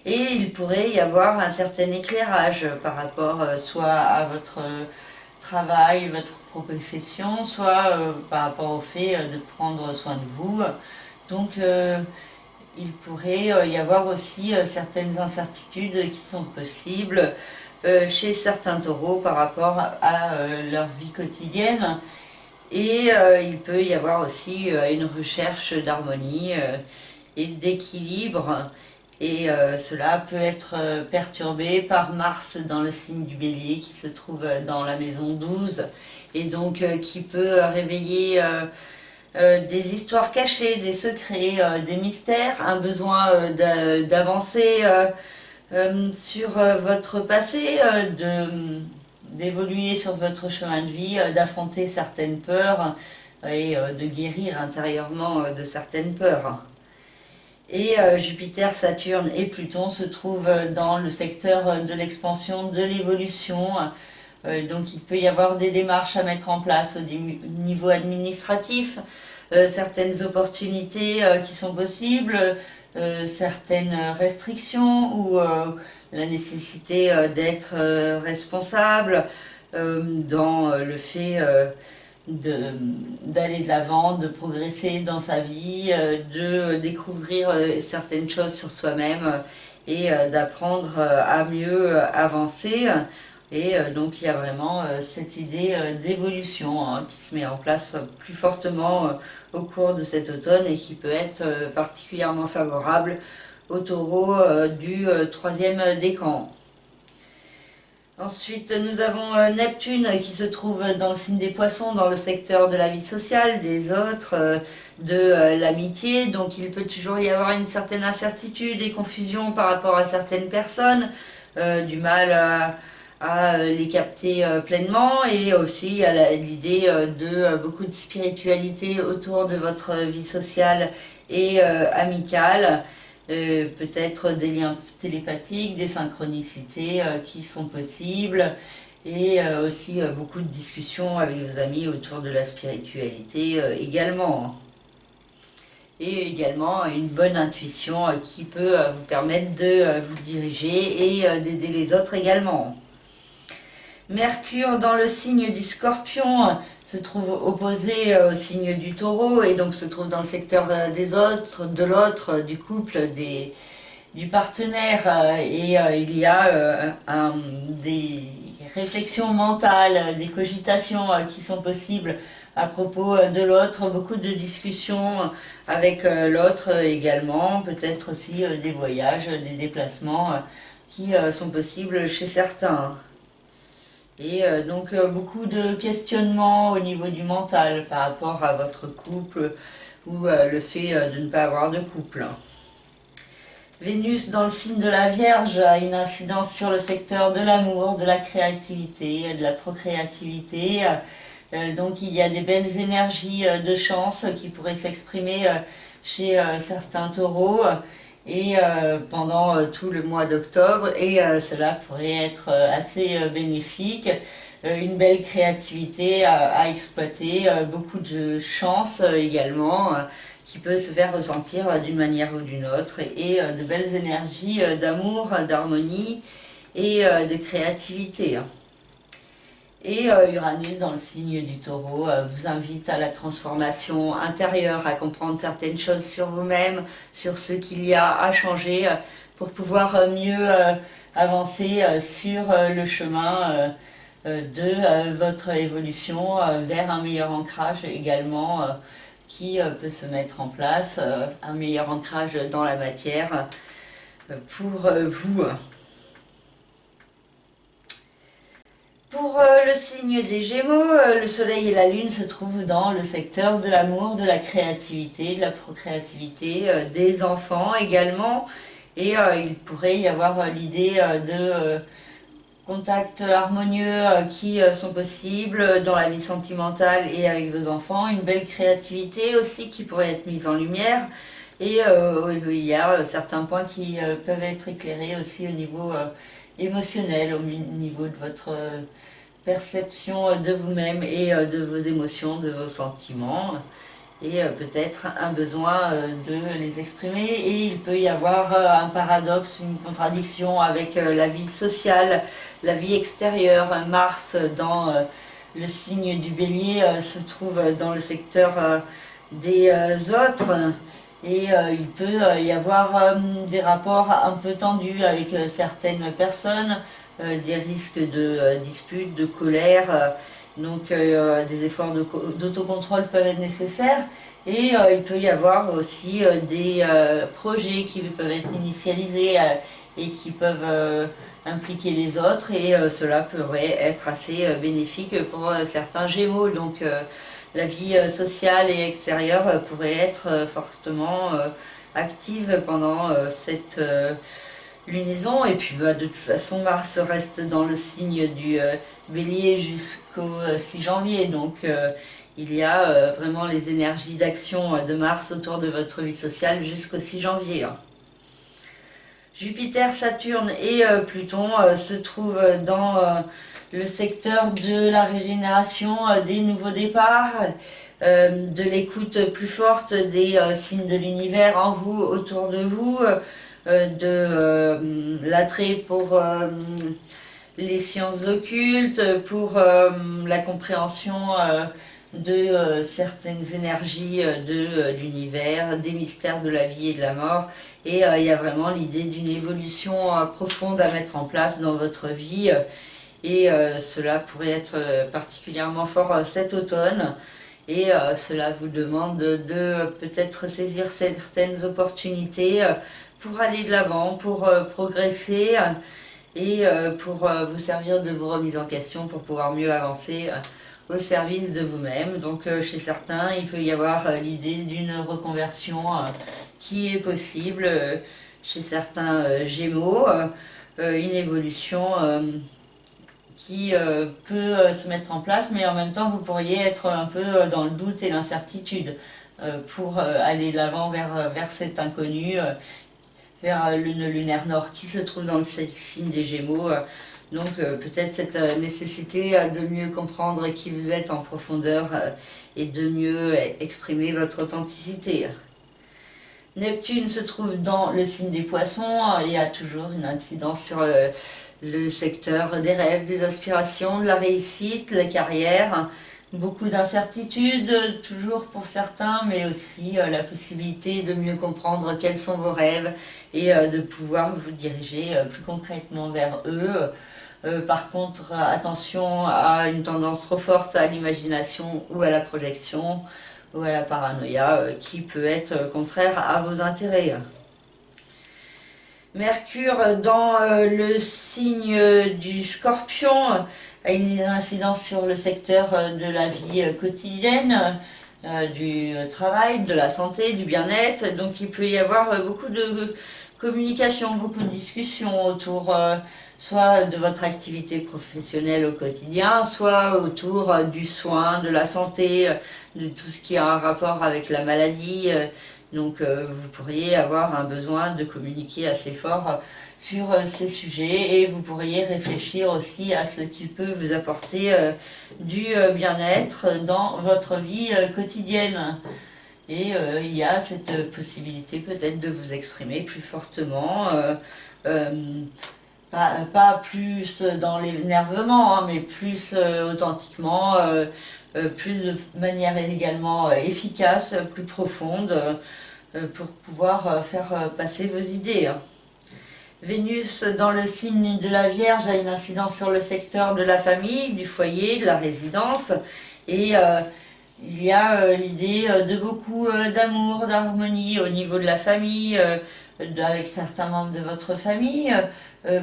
Et il pourrait y avoir un certain éclairage par rapport soit à votre travail, votre profession, soit par rapport au fait de prendre soin de vous. Donc il pourrait y avoir aussi certaines incertitudes qui sont possibles chez certains taureaux par rapport à leur vie quotidienne. Et il peut y avoir aussi une recherche d'harmonie et d'équilibre Et cela peut être perturbé par Mars dans le signe du Bélier qui se trouve dans la maison 12 et donc qui peut réveiller des histoires cachées, des secrets, des mystères, un besoin d'avancer sur votre passé, d'évoluer sur votre chemin de vie, d'affronter certaines peurs et de guérir intérieurement de certaines peurs. Et Jupiter, Saturne et Pluton se trouvent dans le secteur de l'expansion, de l'évolution. Donc il peut y avoir des démarches à mettre en place au niveau administratif, certaines opportunités qui sont possibles, certaines restrictions ou la nécessité d'être responsable dans le fait d'aller de l'avant, de progresser dans sa vie, de découvrir certaines choses sur soi-même et d'apprendre à mieux avancer. Et donc il y a vraiment cette idée d'évolution qui se met en place plus fortement au cours de cet automne et qui peut être particulièrement favorable au taureau du troisième décan. Ensuite, nous avons Neptune qui se trouve dans le signe des poissons, dans le secteur de la vie sociale, des autres, de l'amitié. Donc il peut toujours y avoir une certaine incertitude et confusion par rapport à certaines personnes, du mal à les capter pleinement et aussi à l'idée de beaucoup de spiritualité autour de votre vie sociale et amicale. Peut-être des liens télépathiques, des synchronicités qui sont possibles et aussi beaucoup de discussions avec vos amis autour de la spiritualité également. Et également une bonne intuition qui peut vous permettre de vous diriger et d'aider les autres également. Mercure dans le signe du Scorpion se trouve opposé au signe du Taureau et donc se trouve dans le secteur des autres, de l'autre, du couple, du partenaire. Et il y a des réflexions mentales, des cogitations qui sont possibles à propos de l'autre, beaucoup de discussions avec l'autre également, peut-être aussi des voyages, des déplacements qui sont possibles chez certains. Et donc beaucoup de questionnements au niveau du mental par rapport à votre couple ou le fait de ne pas avoir de couple. Vénus dans le signe de la Vierge a une incidence sur le secteur de l'amour, de la créativité, de la procréativité. Donc il y a des belles énergies de chance qui pourraient s'exprimer chez certains taureaux et pendant tout le mois d'octobre et cela pourrait être assez bénéfique. Une belle créativité à exploiter, beaucoup de chance également qui peut se faire ressentir d'une manière ou d'une autre et de belles énergies d'amour, d'harmonie et de créativité. Et Uranus dans le signe du Taureau vous invite à la transformation intérieure, à comprendre certaines choses sur vous-même, sur ce qu'il y a à changer pour pouvoir mieux avancer sur le chemin de votre évolution vers un meilleur ancrage également qui peut se mettre en place, un meilleur ancrage dans la matière pour vous. Pour le signe des Gémeaux, le Soleil et la Lune se trouvent dans le secteur de l'amour, de la créativité, de la procréativité, des enfants également. Et il pourrait y avoir l'idée de contacts harmonieux qui sont possibles dans la vie sentimentale et avec vos enfants. Une belle créativité aussi qui pourrait être mise en lumière. Et il y a certains points qui peuvent être éclairés aussi au niveau émotionnel, au niveau de votre perception de vous-même et de vos émotions, de vos sentiments et peut-être un besoin de les exprimer et il peut y avoir un paradoxe, une contradiction avec la vie sociale, la vie extérieure. Mars dans le signe du Bélier se trouve dans le secteur des autres. Et il peut y avoir des rapports un peu tendus avec certaines personnes, des risques de disputes, de colère Donc des efforts d'autocontrôle peuvent être nécessaires. Et il peut y avoir aussi des projets qui peuvent être initialisés et qui peuvent impliquer les autres. Et cela pourrait être assez bénéfique pour certains Gémeaux. Donc la vie sociale et extérieure pourrait être fortement active pendant cette lunaison. Et puis de toute façon, Mars reste dans le signe du Bélier jusqu'au 6 janvier. Donc il y a vraiment les énergies d'action de Mars autour de votre vie sociale jusqu'au 6 janvier. Jupiter, Saturne et Pluton se trouvent dans le secteur de la régénération, des nouveaux départs, de l'écoute plus forte des signes de l'univers en vous, autour de vous, de l'attrait pour les sciences occultes, pour la compréhension de certaines énergies de l'univers, des mystères de la vie et de la mort. Et il y a vraiment l'idée d'une évolution profonde à mettre en place dans votre vie. Et cela pourrait être particulièrement fort cet automne. Et cela vous demande de peut-être saisir certaines opportunités pour aller de l'avant, pour progresser et pour vous servir de vos remises en question pour pouvoir mieux avancer au service de vous-même. Donc chez certains, il peut y avoir l'idée d'une reconversion qui est possible. Chez certains Gémeaux, une évolution qui peut se mettre en place, mais en même temps vous pourriez être un peu dans le doute et l'incertitude pour aller de l'avant vers cet inconnu, vers le nœud lunaire nord qui se trouve dans le signe des Gémeaux. Donc peut-être cette nécessité de mieux comprendre qui vous êtes en profondeur et de mieux exprimer votre authenticité. Neptune se trouve dans le signe des Poissons. Il y a toujours une incidence sur le secteur des rêves, des aspirations, de la réussite, la carrière. Beaucoup d'incertitudes, toujours pour certains, mais aussi la possibilité de mieux comprendre quels sont vos rêves et de pouvoir vous diriger plus concrètement vers eux. Par contre, attention à une tendance trop forte à l'imagination ou à la projection ou à la paranoïa qui peut être contraire à vos intérêts. Mercure dans le signe du Scorpion a une incidence sur le secteur de la vie quotidienne, du travail, de la santé, du bien-être. Donc il peut y avoir beaucoup de communication, beaucoup de discussions autour soit de votre activité professionnelle au quotidien, soit autour du soin, de la santé, de tout ce qui a un rapport avec la maladie. Donc vous pourriez avoir un besoin de communiquer assez fort sur ces sujets et vous pourriez réfléchir aussi à ce qui peut vous apporter du bien-être dans votre vie quotidienne. Et il y a cette possibilité peut-être de vous exprimer plus fortement, pas plus dans l'énervement, mais plus authentiquement, plus de manière également efficace, plus profonde, pour pouvoir faire passer vos idées. Vénus dans le signe de la Vierge a une incidence sur le secteur de la famille, du foyer, de la résidence. Et il y a l'idée de beaucoup d'amour, d'harmonie au niveau de la famille, avec certains membres de votre famille.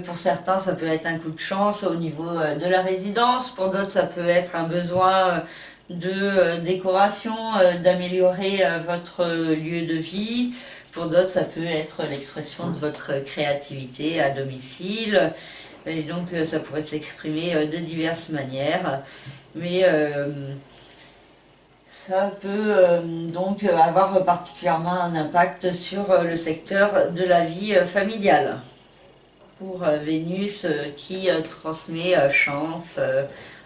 Pour certains, ça peut être un coup de chance au niveau de la résidence. Pour d'autres, ça peut être un besoin de décoration, d'améliorer votre lieu de vie. Pour d'autres, ça peut être l'expression de votre créativité à domicile. Et donc, ça pourrait s'exprimer de diverses manières. Mais ça peut donc avoir particulièrement un impact sur le secteur de la vie familiale. Pour Vénus qui transmet chance,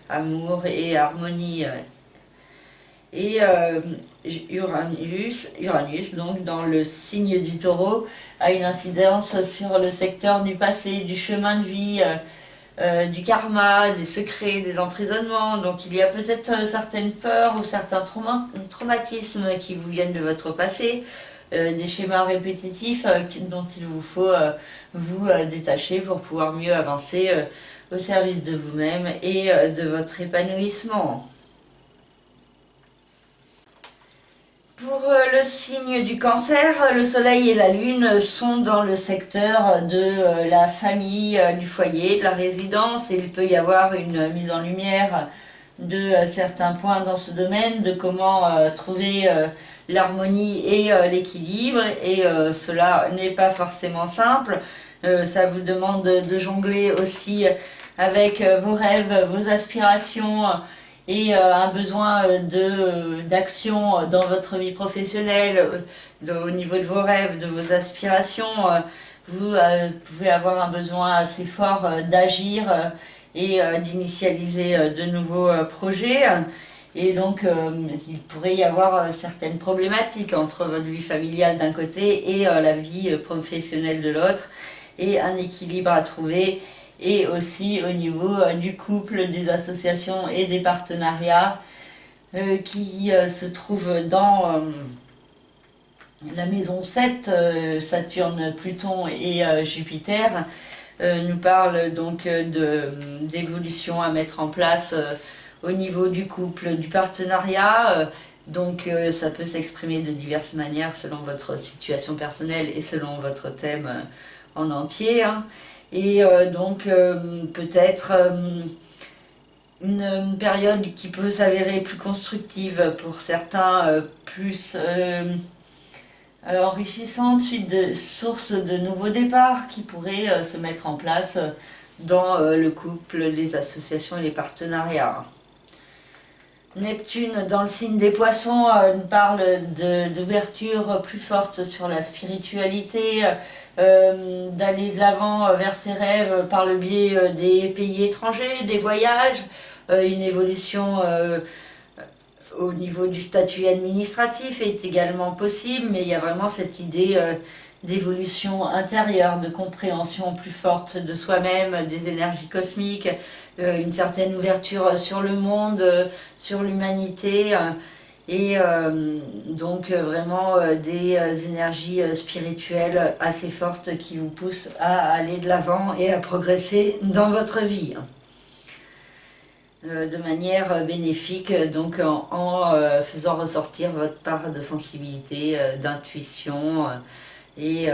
amour et harmonie. Et Uranus, donc dans le signe du Taureau, a une incidence sur le secteur du passé, du chemin de vie, du karma, des secrets, des emprisonnements. Donc il y a peut-être certaines peurs ou certains traumatismes qui vous viennent de votre passé, des schémas répétitifs dont il vous faut vous détacher pour pouvoir mieux avancer au service de vous-même et de votre épanouissement. Pour le signe du Cancer, le Soleil et la Lune sont dans le secteur de la famille, du foyer, de la résidence, et il peut y avoir une mise en lumière de certains points dans ce domaine, de comment trouver l'harmonie et l'équilibre, et cela n'est pas forcément simple. Ça vous demande de jongler aussi avec vos rêves, vos aspirations, et un besoin d'action dans votre vie professionnelle, au niveau de vos rêves, de vos aspirations. Vous pouvez avoir un besoin assez fort d'agir et d'initialiser de nouveaux projets. Et donc, il pourrait y avoir certaines problématiques entre votre vie familiale d'un côté et la vie professionnelle de l'autre, et un équilibre à trouver. Et aussi au niveau du couple, des associations et des partenariats qui se trouvent dans la maison 7, Saturne, Pluton et Jupiter, nous parlent donc d'évolution à mettre en place au niveau du couple, du partenariat. Donc ça peut s'exprimer de diverses manières selon votre situation personnelle et selon votre thème en entier, hein. Et donc peut-être une période qui peut s'avérer plus constructive pour certains, plus enrichissante, suite de sources de nouveaux départs qui pourraient se mettre en place dans le couple, les associations et les partenariats. Neptune dans le signe des Poissons nous parle d'ouverture plus forte sur la spiritualité, d'aller de l'avant vers ses rêves par le biais des pays étrangers, des voyages, une évolution au niveau du statut administratif est également possible, mais il y a vraiment cette idée d'évolution intérieure, de compréhension plus forte de soi-même, des énergies cosmiques, une certaine ouverture sur le monde, sur l'humanité, et donc vraiment des énergies spirituelles assez fortes qui vous poussent à aller de l'avant et à progresser dans votre vie de manière bénéfique, donc en faisant ressortir votre part de sensibilité, d'intuition, et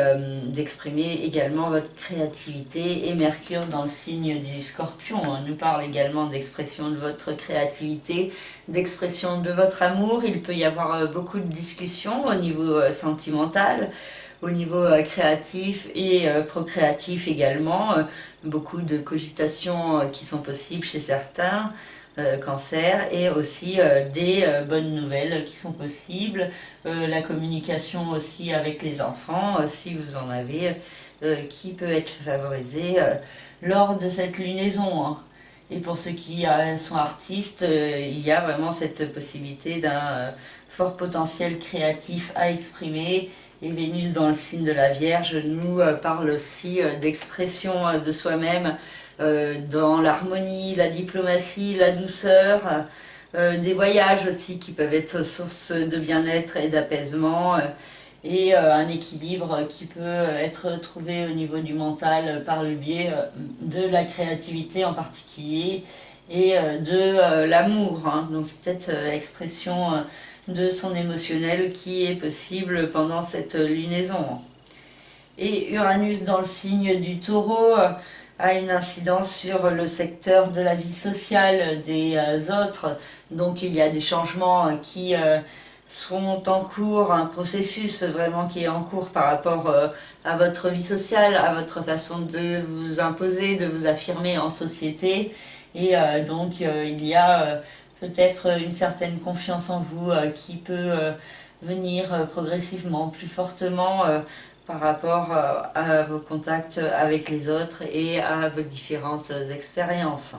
d'exprimer également votre créativité. Et Mercure dans le signe du Scorpion nous parle également d'expression de votre créativité, d'expression de votre amour. Il peut y avoir beaucoup de discussions au niveau sentimental, au niveau créatif et procréatif également, beaucoup de cogitations qui sont possibles chez certains cancers, et aussi des bonnes nouvelles qui sont possibles, la communication aussi avec les enfants, si vous en avez, qui peut être favorisée lors de cette lunaison, hein. Et pour ceux qui sont artistes, il y a vraiment cette possibilité d'un fort potentiel créatif à exprimer. Et Vénus dans le signe de la Vierge nous parle aussi d'expression de soi-même dans l'harmonie, la diplomatie, la douceur, des voyages aussi qui peuvent être source de bien-être et d'apaisement, et un équilibre qui peut être trouvé au niveau du mental par le biais de la créativité en particulier, et de l'amour, hein. Donc peut-être l'expression de son émotionnel qui est possible pendant cette lunaison. Et Uranus dans le signe du Taureau a une incidence sur le secteur de la vie sociale des autres. Donc il y a des changements qui sont en cours, un processus vraiment qui est en cours par rapport à votre vie sociale, à votre façon de vous imposer, de vous affirmer en société. Et donc il y a peut-être une certaine confiance en vous qui peut venir progressivement, plus fortement par rapport à vos contacts avec les autres et à vos différentes expériences.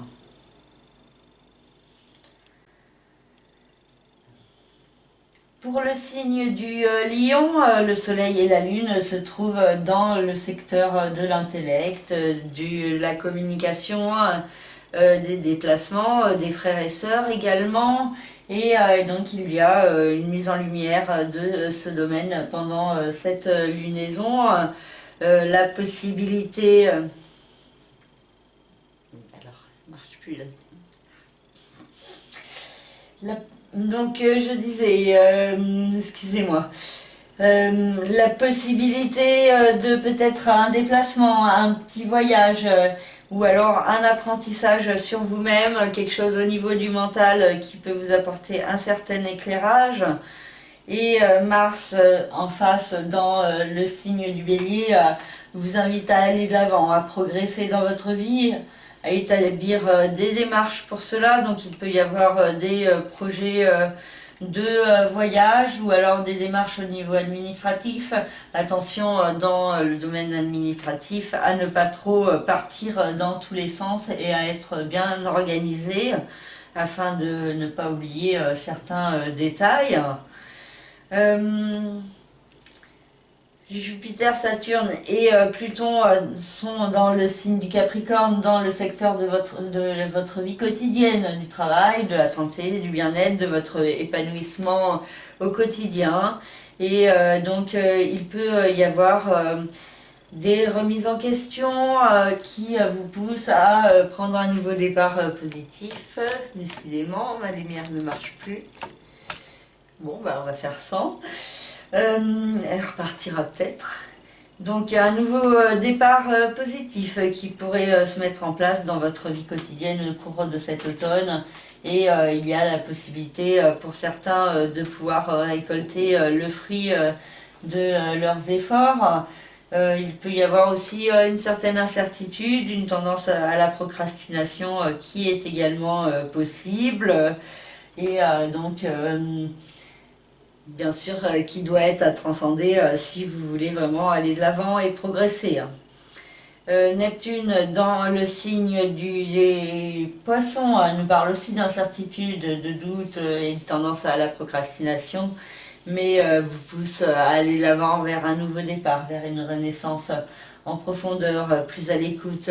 Pour le signe du Lion, le Soleil et la Lune se trouvent dans le secteur de l'intellect, de la communication, des déplacements, des frères et sœurs également. Et donc il y a une mise en lumière de ce domaine pendant cette lunaison. La possibilité... marche plus là. Donc je disais, excusez-moi, la possibilité de peut-être un déplacement, un petit voyage, ou alors un apprentissage sur vous-même, quelque chose au niveau du mental qui peut vous apporter un certain éclairage. Et Mars en face dans le signe du Bélier vous invite à aller de l'avant, à progresser dans votre vie, à établir des démarches pour cela. Donc il peut y avoir des projets de voyage ou alors des démarches au niveau administratif. Attention dans le domaine administratif à ne pas trop partir dans tous les sens et à être bien organisé afin de ne pas oublier certains détails. Jupiter, Saturne et Pluton sont dans le signe du Capricorne, dans le secteur de votre vie quotidienne, du travail, de la santé, du bien-être, de votre épanouissement au quotidien. Et donc il peut y avoir des remises en question qui vous poussent à prendre un nouveau départ positif. Décidément, ma lumière ne marche plus. Bon, bah, on va faire 100. Elle repartira peut-être. Donc un nouveau départ positif qui pourrait se mettre en place dans votre vie quotidienne au cours de cet automne. Et il y a la possibilité pour certains de pouvoir récolter le fruit de leurs efforts. Il peut y avoir aussi une certaine incertitude, une tendance à la procrastination qui est également possible. Et donc... bien sûr, qui doit être à transcender si vous voulez vraiment aller de l'avant et progresser. Neptune, dans le signe des poissons, nous parle aussi d'incertitude, de doute et de tendance à la procrastination, mais vous pousse à aller de l'avant vers un nouveau départ, vers une renaissance en profondeur, plus à l'écoute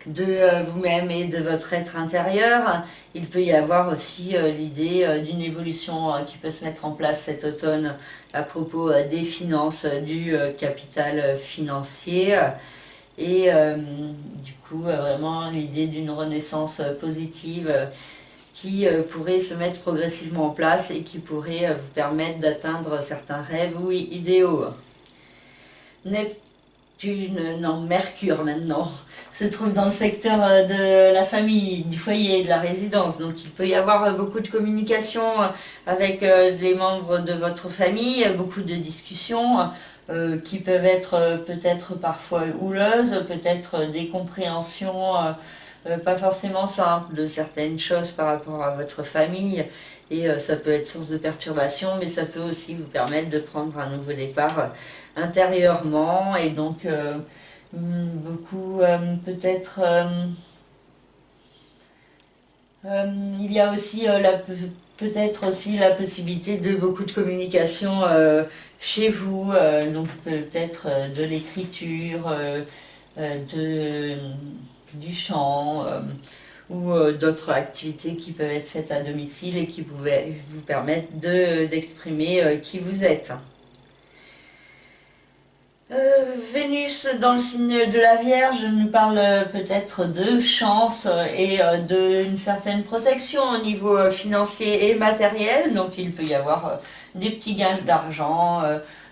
de vous-même et de votre être intérieur. Il peut y avoir aussi l'idée d'une évolution qui peut se mettre en place cet automne à propos des finances, du capital financier. Et du coup, vraiment l'idée d'une renaissance positive qui pourrait se mettre progressivement en place et qui pourrait vous permettre d'atteindre certains rêves ou idéaux. Mercure maintenant, se trouve dans le secteur de la famille, du foyer, de la résidence. Donc il peut y avoir beaucoup de communication avec les membres de votre famille, beaucoup de discussions qui peuvent être peut-être parfois houleuses, peut-être des compréhensions pas forcément simples de certaines choses par rapport à votre famille. Et ça peut être source de perturbation, mais ça peut aussi vous permettre de prendre un nouveau départ intérieurement. Et donc beaucoup peut-être il y a aussi peut-être aussi la possibilité de beaucoup de communication chez vous, donc peut-être de l'écriture, du chant ou d'autres activités qui peuvent être faites à domicile et qui pouvaient vous permettre d'exprimer qui vous êtes. Vénus dans le signe de la Vierge nous parle peut-être de chance et d'une certaine protection au niveau financier et matériel. Donc il peut y avoir des petits gains d'argent,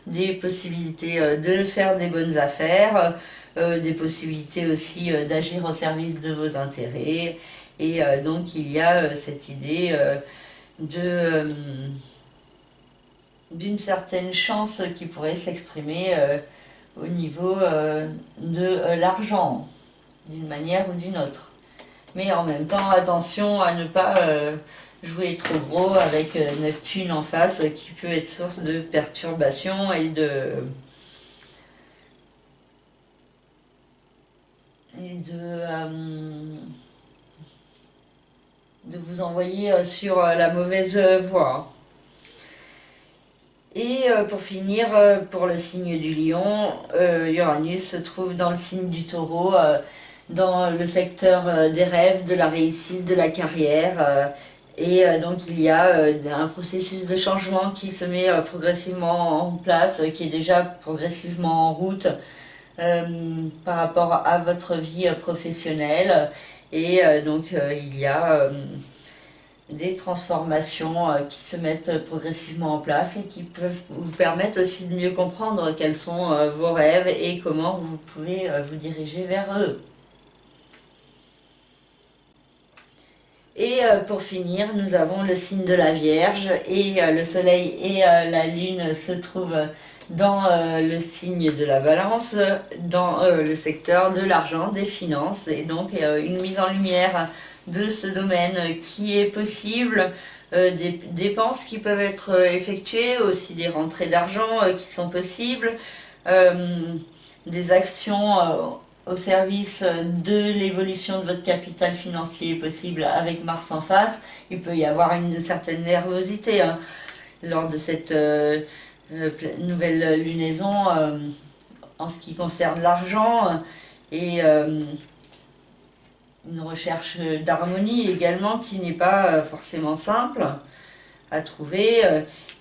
des possibilités de faire des bonnes affaires, des possibilités aussi d'agir au service de vos intérêts. Et donc il y a cette idée d'une certaine chance qui pourrait s'exprimer au niveau de l'argent, d'une manière ou d'une autre. Mais en même temps, attention à ne pas jouer trop gros avec Neptune en face, qui peut être source de perturbations et de vous envoyer sur la mauvaise voie. Et pour finir, pour le signe du Lion, Uranus se trouve dans le signe du Taureau, dans le secteur des rêves, de la réussite, de la carrière. Et donc il y a un processus de changement qui se met progressivement en place, qui est déjà progressivement en route par rapport à votre vie professionnelle. Et donc il y a des transformations qui se mettent progressivement en place et qui peuvent vous permettre aussi de mieux comprendre quels sont vos rêves et comment vous pouvez vous diriger vers eux. Et pour finir, nous avons le signe de la Vierge et le Soleil et la Lune se trouvent dans le signe de la Balance, dans le secteur de l'argent, des finances, et donc une mise en lumière de ce domaine qui est possible, des dépenses qui peuvent être effectuées, aussi des rentrées d'argent qui sont possibles, des actions au service de l'évolution de votre capital financier possible avec Mars en face. Il peut y avoir une certaine nervosité lors de cette nouvelle lunaison en ce qui concerne l'argent et une recherche d'harmonie également qui n'est pas forcément simple à trouver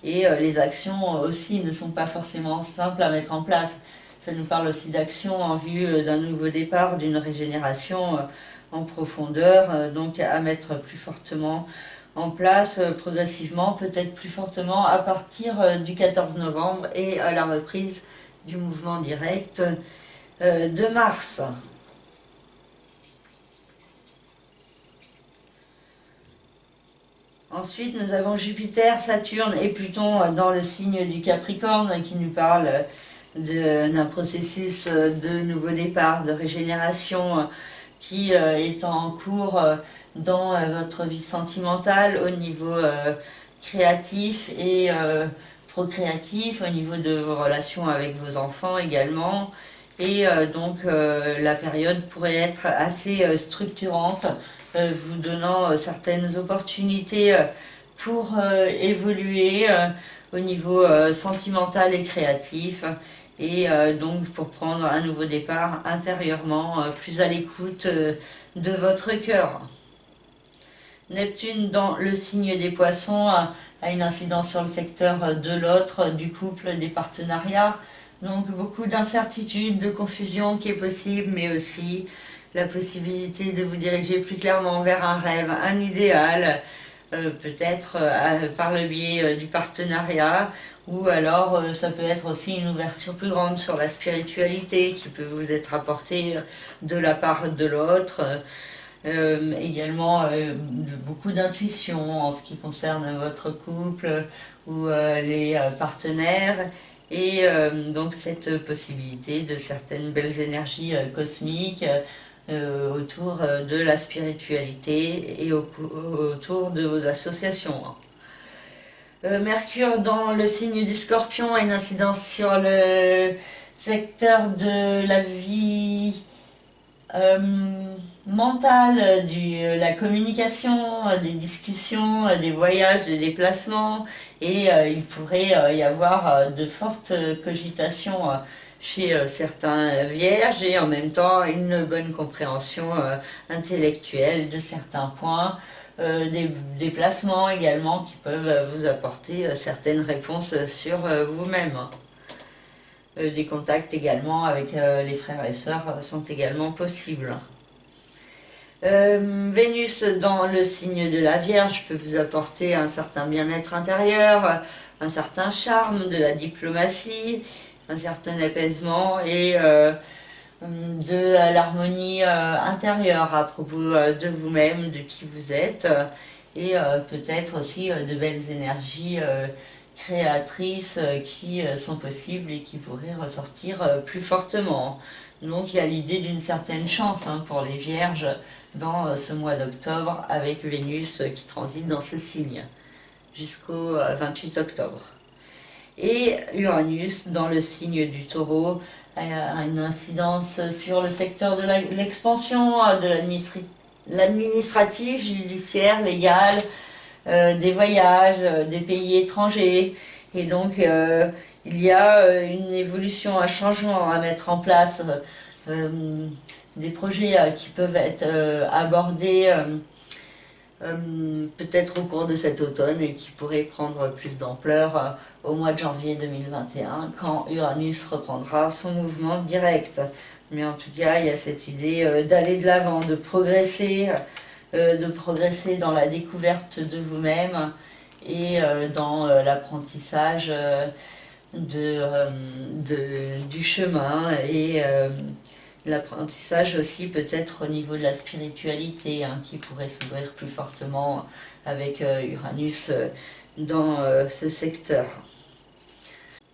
et les actions aussi ne sont pas forcément simples à mettre en place. Ça nous parle aussi d'action en vue d'un nouveau départ, d'une régénération en profondeur, donc à mettre plus fortement en place progressivement, peut-être plus fortement à partir du 14 novembre et à la reprise du mouvement direct de Mars. Ensuite, nous avons Jupiter, Saturne et Pluton dans le signe du Capricorne qui nous parle d'un processus de nouveau départ, de régénération qui est en cours dans votre vie sentimentale au niveau créatif et procréatif, au niveau de vos relations avec vos enfants également. Et donc la période pourrait être assez structurante, vous donnant certaines opportunités pour évoluer au niveau sentimental et créatif. Et donc pour prendre un nouveau départ intérieurement, plus à l'écoute de votre cœur. Neptune dans le signe des Poissons a une incidence sur le secteur de l'autre, du couple, des partenariats. Donc beaucoup d'incertitudes, de confusion qui est possible, mais aussi la possibilité de vous diriger plus clairement vers un rêve, un idéal, peut-être par le biais du partenariat, ou alors ça peut être aussi une ouverture plus grande sur la spiritualité qui peut vous être apportée de la part de l'autre. Également beaucoup d'intuition en ce qui concerne votre couple ou les partenaires. Et donc cette possibilité de certaines belles énergies cosmiques autour de la spiritualité et autour de vos associations. Mercure dans le signe du Scorpion a une incidence sur le secteur de la vie mentale, la communication, des discussions, des voyages, des déplacements, et il pourrait y avoir de fortes cogitations chez certains vierges et en même temps une bonne compréhension intellectuelle de certains points, des déplacements également qui peuvent vous apporter certaines réponses sur vous-même. Des contacts également avec les frères et sœurs sont également possibles. Vénus dans le signe de la Vierge peut vous apporter un certain bien-être intérieur, un certain charme, de la diplomatie, un certain apaisement et de l'harmonie intérieure à propos de vous-même, de qui vous êtes, et peut-être aussi de belles énergies créatrices qui sont possibles et qui pourraient ressortir plus fortement. Donc il y a l'idée d'une certaine chance pour les Vierges dans ce mois d'octobre avec Vénus qui transite dans ce signe jusqu'au 28 octobre. Et Uranus dans le signe du Taureau a une incidence sur le secteur de l'expansion, de l'administratif, judiciaire, légal, des voyages, des pays étrangers. Et donc il y a une évolution, un changement à mettre en place, des projets qui peuvent être abordés peut-être au cours de cet automne et qui pourraient prendre plus d'ampleur au mois de janvier 2021 quand Uranus reprendra son mouvement direct. Mais en tout cas, il y a cette idée d'aller de l'avant, de progresser dans la découverte de vous-même et dans l'apprentissage du chemin et l'apprentissage aussi peut-être au niveau de la spiritualité hein, qui pourrait s'ouvrir plus fortement avec Uranus dans ce secteur.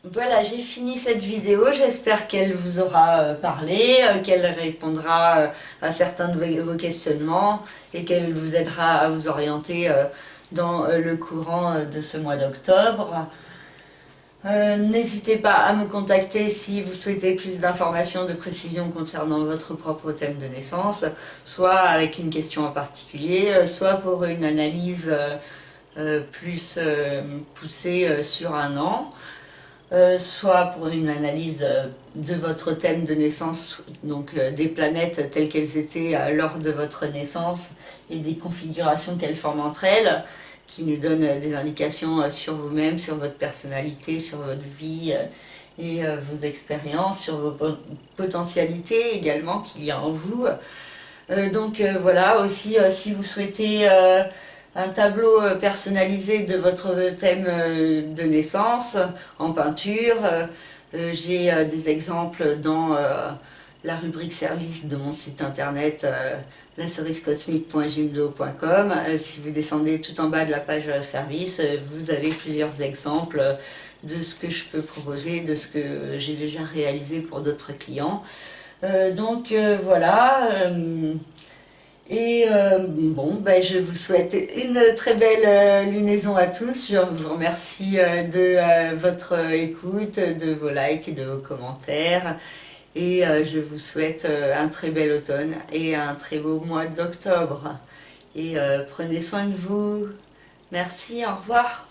Voilà, j'ai fini cette vidéo, j'espère qu'elle vous aura parlé, qu'elle répondra à certains de vos questionnements et qu'elle vous aidera à vous orienter dans le courant de ce mois d'octobre. N'hésitez pas à me contacter si vous souhaitez plus d'informations, de précisions concernant votre propre thème de naissance, soit avec une question en particulier, soit pour une analyse plus poussée sur un an. Soit pour une analyse de votre thème de naissance, donc des planètes telles qu'elles étaient lors de votre naissance et des configurations qu'elles forment entre elles, qui nous donnent des indications sur vous-même, sur votre personnalité, sur votre vie et vos expériences, sur vos potentialités également qu'il y a en vous. Donc voilà, aussi si vous souhaitez un tableau personnalisé de votre thème de naissance en peinture. J'ai des exemples dans la rubrique service de mon site internet lacerisecosmique.gimdo.com. Si vous descendez tout en bas de la page service, vous avez plusieurs exemples de ce que je peux proposer, de ce que j'ai déjà réalisé pour d'autres clients. Donc voilà. Et bon, ben, je vous souhaite une très belle lunaison à tous. Je vous remercie de votre écoute, de vos likes et de vos commentaires. Et je vous souhaite un très bel automne et un très beau mois d'octobre. Et prenez soin de vous. Merci, au revoir.